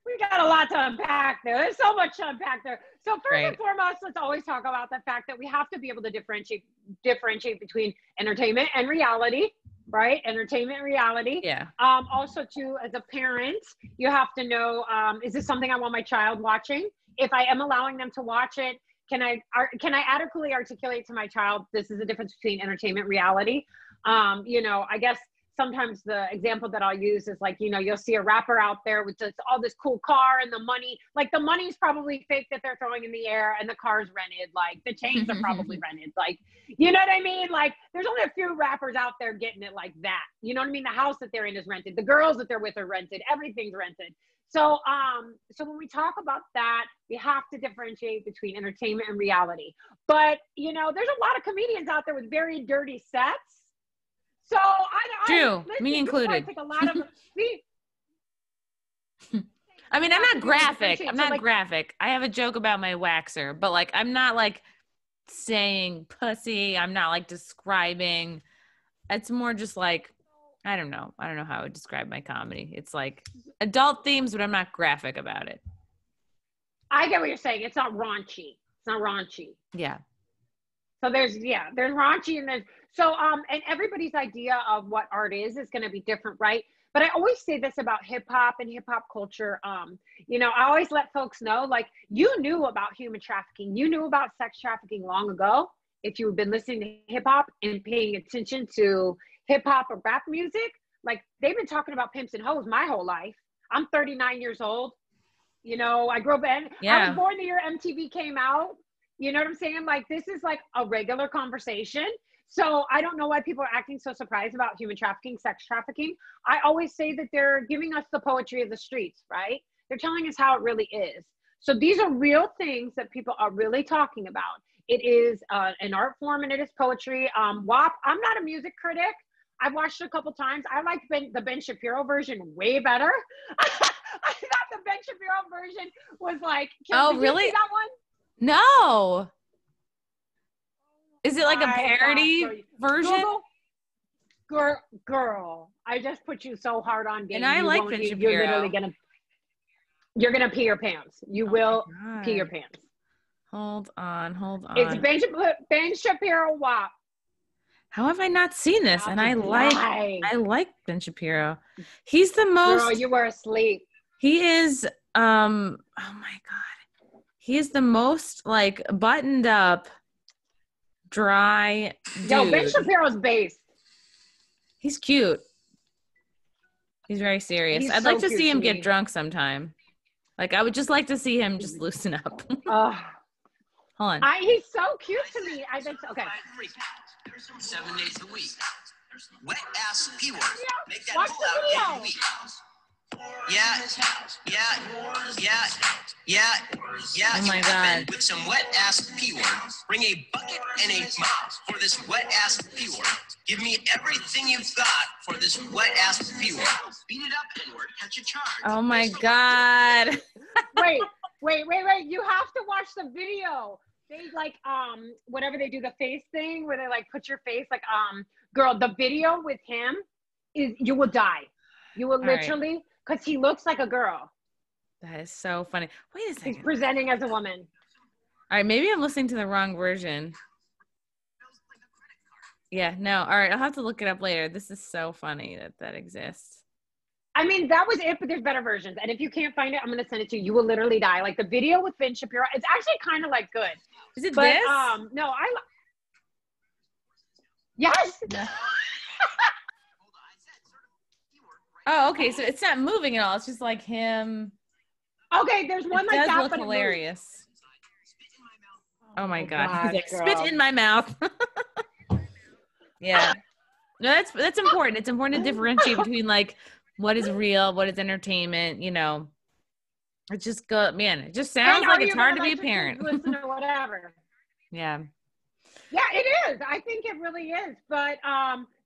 B: we got a lot to unpack there. There's so much to unpack there. So first and foremost, let's always talk about the fact that we have to be able to differentiate between entertainment and reality, right? Entertainment and reality.
A: Yeah.
B: Also, too, as a parent, you have to know, is this something I want my child watching? If I am allowing them to watch it, can I adequately articulate to my child, this is the difference between entertainment and reality? I guess sometimes the example that I'll use is like, you'll see a rapper out there with all this cool car and the money. Like, the money's probably fake that they're throwing in the air, and the car's rented. Like, the chains are probably rented. Like, you know what I mean? Like, there's only a few rappers out there getting it like that. You know what I mean? The house that they're in is rented. The girls that they're with are rented. Everything's rented. So when we talk about that, we have to differentiate between entertainment and reality. But, there's a lot of comedians out there with very dirty sets. So
A: True, me included.
B: Take a lot of
A: I mean, I'm not graphic. Graphic. I have a joke about my waxer, but like, I'm not like saying pussy. I'm not like describing. It's more just like, I don't know how I would describe my comedy. It's like adult themes, but I'm not graphic about it.
B: I get what you're saying. It's not raunchy.
A: Yeah.
B: So there's raunchy and there's so and everybody's idea of what art is going to be different, right? But I always say this about hip hop and hip hop culture. I always let folks know, like, you knew about human trafficking, you knew about sex trafficking long ago. If you've been listening to hip hop and paying attention to hip hop or rap music, like, they've been talking about pimps and hoes my whole life. I'm 39 years old. I grew up I was born the year MTV came out. You know what I'm saying? Like, this is like a regular conversation. So I don't know why people are acting so surprised about human trafficking, sex trafficking. I always say that they're giving us the poetry of the streets, right? They're telling us how it really is. So these are real things that people are really talking about. It is an art form and it is poetry. WAP, I'm not a music critic. I've watched it a couple times. I like the Ben Shapiro version way better. I thought the Ben Shapiro version was like,
A: oh, really?
B: You see that one?
A: No. Is it like a parody version?
B: Girl, I just put you so hard on game.
A: And I like Ben Shapiro.
B: You're gonna pee your pants. You will pee your pants.
A: Hold on.
B: It's Ben Shapiro WAP.
A: How have I not seen this? And I like Ben Shapiro. He's the most.
B: Girl, you were asleep.
A: He is. Oh my God. He is the most like buttoned up, dry dude.
B: Yo, Ben Shapiro's based.
A: He's cute. He's very serious. I'd like to see him get drunk sometime. Like, I would just like to see him just loosen up. Hold on.
B: He's so cute to me. I think so. Okay.
C: 7 days a week. Wet ass P word. Make that
B: watch
C: pull
B: the
C: out
B: video.
C: every week. Yeah.
A: Oh my God.
C: With some wet ass P word. Bring a bucket and a mop for this wet ass P word. Give me everything you've got for this wet ass P word. Beat it up, N-word. Catch a charge.
A: Oh my God.
B: Wait. You have to watch the video. They like whatever they do, the face thing where they like put your face like girl, the video with him is, you will die. You will literally, because he looks like a girl.
A: That is so funny. Wait a second.
B: He's presenting as a woman.
A: All right, maybe I'm listening to the wrong version. Yeah, no. All right, I'll have to look it up later. This is so funny that exists.
B: I mean, that was it, but there's better versions. And if you can't find it, I'm going to send it to you. You will literally die. Like the video with Ben Shapiro, it's actually kind of like good.
A: Is it this?
B: No, yes.
A: No. Oh, okay. So it's not moving at all. It's just like him.
B: Okay, there's one like that.
A: It does
B: look
A: hilarious. Oh my God. He's like,
B: girl.
A: spit in my mouth. Yeah. No, that's important. It's important to differentiate between like what is real, what is entertainment, you know. It just it just sounds like it's hard to be a parent.
B: Listen or whatever.
A: Yeah.
B: Yeah, it is. I think it really is. But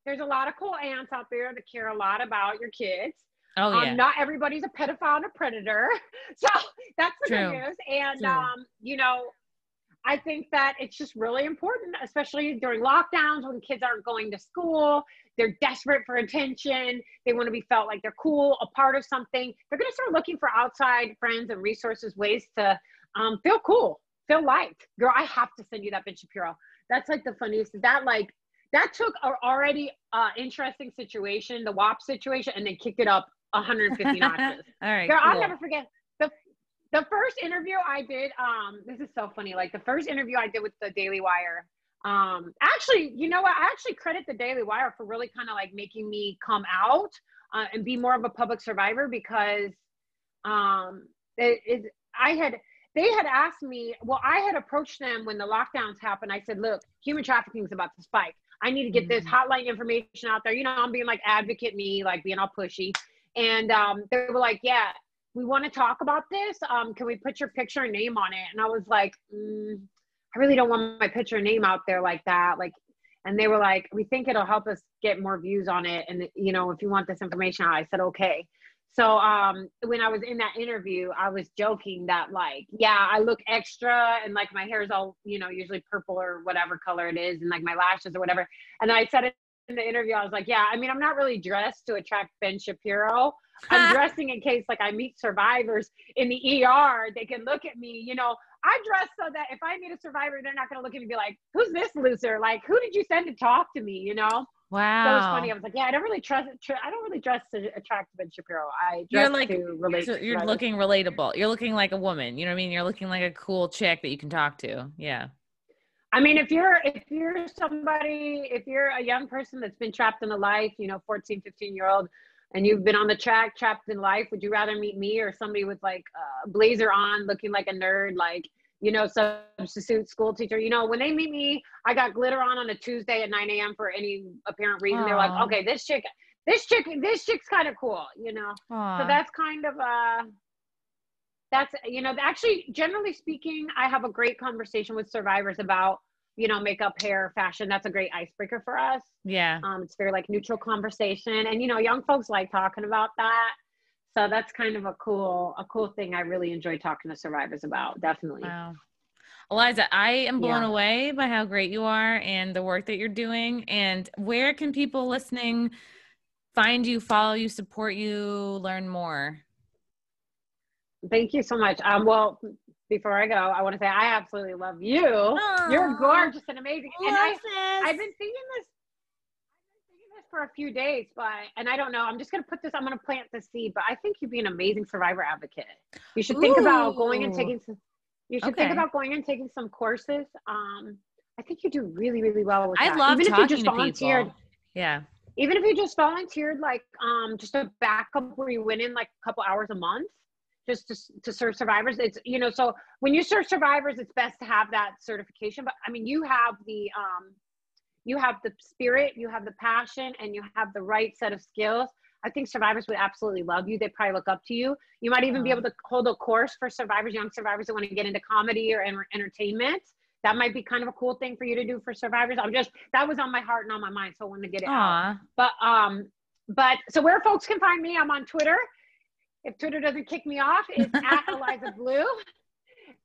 B: there's a lot of cool aunts out there that care a lot about your kids.
A: Oh yeah.
B: Not everybody's a pedophile and a predator. So that's the good news. And I think that it's just really important, especially during lockdowns when kids aren't going to school. They're desperate for attention. They want to be felt like they're cool, a part of something. They're going to start looking for outside friends and resources, ways to feel cool, feel liked. Girl, I have to send you that Ben Shapiro. That's like the funniest. That took an already interesting situation, the WAP situation, and then kicked it up 150 notches.
A: All right,
B: girl,
A: cool.
B: I'll never forget. The first interview I did, this is so funny. Like the first interview I did with the Daily Wire, actually, you know what? I actually credit the Daily Wire for really kind of like making me come out and be more of a public survivor because they had asked me, well, I had approached them when the lockdowns happened. I said, look, human trafficking is about to spike. I need to get this hotline information out there. You know, I'm being like advocate me, like being all pushy. And they were like, yeah, we want to talk about this. Can we put your picture and name on it? And I was like, I really don't want my picture and name out there like that. Like, and they were like, we think it'll help us get more views on it. And, you know, if you want this information out, I said, okay. So when I was in that interview, I was joking that like, yeah, I look extra and like my hair is all, you know, usually purple or whatever color it is and like my lashes or whatever. And I said it in the interview, I was like, yeah, I mean, I'm not really dressed to attract Ben Shapiro. I'm dressing in case like I meet survivors in the ER, they can look at me, you know, I dress so that if I meet a survivor, they're not going to look at me and be like, who's this loser? Like, who did you send to talk to me? You know?
A: Wow.
B: That was funny. I was like, yeah, I don't really dress to attract Ben Shapiro. I dress to relate.
A: You're looking relatable. You're looking like a woman. You know what I mean? You're looking like a cool chick that you can talk to. Yeah.
B: I mean, if you're a young person that's been trapped in a life, 14, 15-year-old, and you've been on the track, trapped in life, would you rather meet me or somebody with like a blazer on, looking like a nerd, like, substitute school teacher? When they meet me, I got glitter on a Tuesday at 9 a.m. for any apparent reason. They're like, okay, this chick's kind of cool, So that's kind of, actually, generally speaking, I have a great conversation with survivors about, makeup, hair, fashion. That's a great icebreaker for us.
A: Yeah.
B: It's very like neutral conversation, and, young folks like talking about that. So that's kind of a cool thing I really enjoy talking to survivors about. Definitely.
A: Wow. Eliza, I am blown away by how great you are and the work that you're doing. And where can people listening find you, follow you, support you, learn more?
B: Thank you so much. Well, before I go, I want to say I absolutely love you. Aww. You're gorgeous and amazing. And I've been thinking this for a few days, and I don't know, I'm going to plant the seed, but I think you'd be an amazing survivor advocate. You should think about going and taking some courses. I think you do really, really well with that.
A: I love
B: even
A: talking
B: if you just
A: to
B: volunteered.
A: People. Yeah.
B: Even if you just volunteered, like, just a backup where you went in like a couple hours a month, just to serve survivors. It's, so when you serve survivors, it's best to have that certification. But I mean, you have the spirit, you have the passion, and you have the right set of skills. I think survivors would absolutely love you. They probably look up to you. You might even be able to hold a course for survivors, young survivors that want to get into comedy or entertainment. That might be kind of a cool thing for you to do for survivors. That was on my heart and on my mind, so I wanted to get it out. But so where folks can find me, I'm on Twitter. If Twitter doesn't kick me off, it's at Eliza Bleu.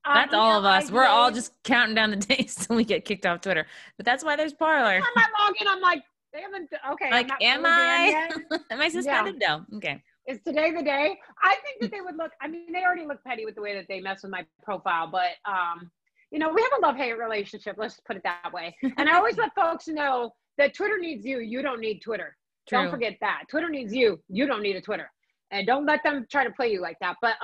A: That's all of us. We're all just counting down the days till we get kicked off Twitter. But that's why there's Parler.
B: Every time I log in, I'm like, they haven't, okay.
A: Like, am I? Am I suspended?
B: Yeah.
A: No. Okay.
B: Is today the day? I think that they would look, I mean, they already look petty with the way that they mess with my profile, but, we have a love-hate relationship. Let's just put it that way. And I always let folks know that Twitter needs you. You don't need Twitter.
A: True.
B: Don't forget that. Twitter needs you. You don't need a Twitter. And don't let them try to play you like that. But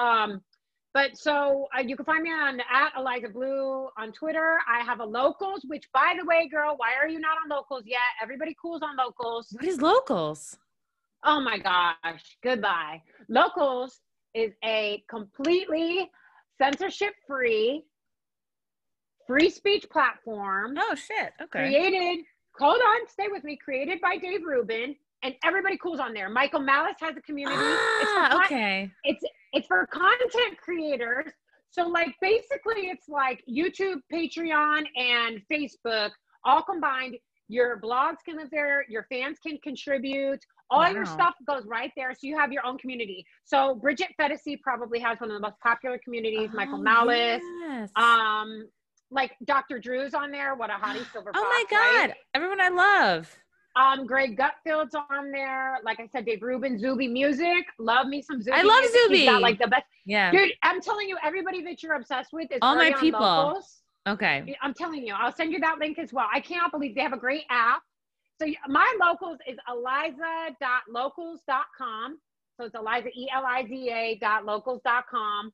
B: so you can find me on at Eliza Bleu on Twitter. I have a Locals, which, by the way, girl, why are you not on Locals yet? Everybody cool's on Locals.
A: What is Locals?
B: Oh my gosh. Goodbye. Locals is a completely censorship-free, free speech platform.
A: Oh, shit. Okay.
B: Stay with me. Created by Dave Rubin. And everybody cool's on there. Michael Malice has a community.
A: Okay.
B: It's for content creators. So like basically it's like YouTube, Patreon, and Facebook all combined. Your blogs can live there. Your fans can contribute. All your stuff goes right there. So you have your own community. So Bridget Fedesi probably has one of the most popular communities. Michael Malice.
A: Yes.
B: Like Dr. Drew's on there. What a hottie, Silver Fox.
A: Oh my God. Right? Everyone I love.
B: Greg Gutfield's on there. Like I said, Dave Rubin, Zuby Music. Love me some Zuby.
A: I love
B: music.
A: Zuby.
B: He's got like the best.
A: Yeah.
B: Dude, I'm telling you, everybody that you're obsessed with is
A: all my people.
B: Locals.
A: Okay.
B: I'm telling you, I'll send you that link as well. I cannot believe they have a great app. So my Locals is eliza.locals.com. So it's Eliza, ELIZA.locals.com.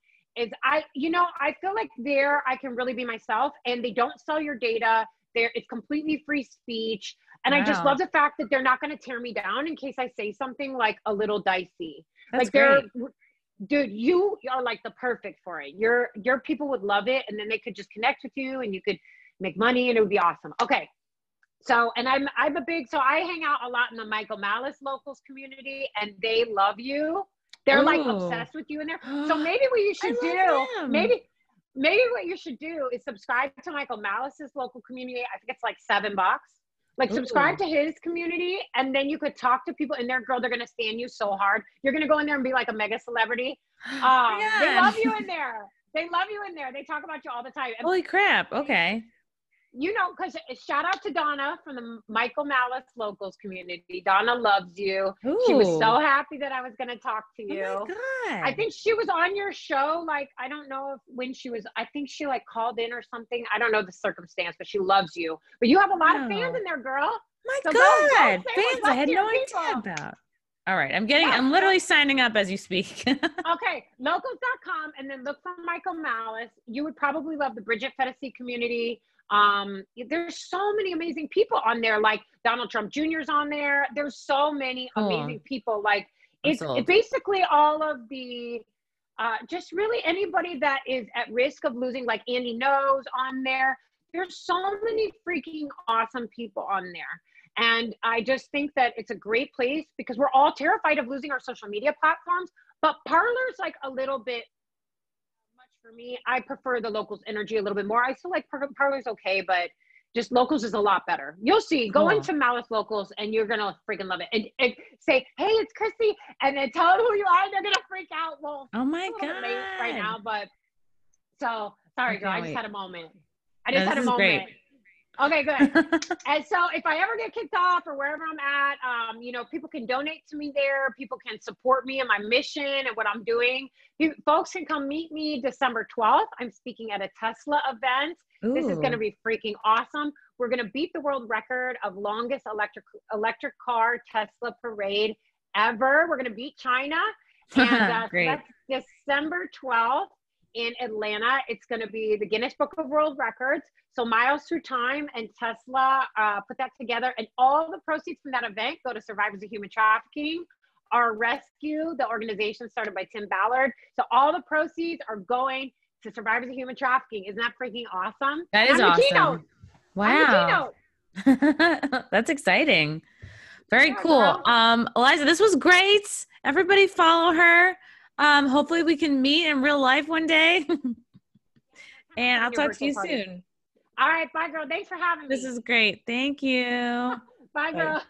B: I feel like there I can really be myself, and they don't sell your data. It's completely free speech. And I just love the fact that they're not going to tear me down in case I say something like a little dicey.
A: That's
B: like
A: great.
B: Dude, you are like the perfect for it. Your people would love it, and then they could just connect with you, and you could make money, and it would be awesome. Okay. So, and I hang out a lot in the Michael Malice Locals community, and they love you. They're like obsessed with you in there. So maybe what you should do, maybe what you should do is subscribe to Michael Malice's local community. I think it's like $7. Like subscribe to his community, and then you could talk to people in there. Girl, they're going to stand you so hard. You're going to go in there and be like a mega celebrity. They love you in there. They love you in there. They talk about you all the time.
A: Holy crap. Okay.
B: you know, because shout out to Donna from the Michael Malice Locals community. Donna loves you.
A: Ooh.
B: She was so happy that I was going to talk to you.
A: Oh my God.
B: I think she was on your show. Like, I don't know if when she was, I think she like called in or something. I don't know the circumstance, but she loves you. But you have a lot of fans in there, girl.
A: My
B: So
A: God.
B: go
A: Fans
B: what's
A: I had no
B: people.
A: idea about. All right. I'm literally signing up as you speak.
B: Okay. Locals.com and then look for Michael Malice. You would probably love the Bridget Fedesi community. There's so many amazing people on there. Like Donald Trump Jr.'s on there. There's so many amazing people. Like it's basically all of the, just really anybody that is at risk of losing, like Andy Knows on there. There's so many freaking awesome people on there. And I just think that it's a great place because we're all terrified of losing our social media platforms, but Parler's like a little bit much for me. I prefer the Locals energy a little bit more. I still like Parler's okay, but just Locals is a lot better. You'll see. Go into Malice Locals and you're going to freaking love it. And say, hey, it's Christy. And then tell them who you are. And they're going to freak out. Well,
A: oh my God.
B: Late right now, but so sorry, girl. I just had a moment.
A: Great.
B: Okay, good. And so if I ever get kicked off or wherever I'm at, you know, people can donate to me there. People can support me in my mission and what I'm doing. Folks can come meet me December 12th. I'm speaking at a Tesla event. Ooh. This is going to be freaking awesome. We're going to beat the world record of longest electric car Tesla parade ever. We're going to beat China. And so that's December 12th. In Atlanta. It's going to be the Guinness Book of World Records. So Miles Through Time and Tesla put that together. And all the proceeds from that event go to survivors of human trafficking. Our rescue, the organization started by Tim Ballard. So all the proceeds are going to survivors of human trafficking. Isn't that freaking awesome?
A: That is awesome. Wow. That's exciting. Very cool. Eliza, this was great. Everybody follow her. Hopefully we can meet in real life one day. And I'll talk to you soon.
B: All right. Bye, girl. Thanks for having me.
A: This is great. Thank you.
B: Bye, girl. Bye.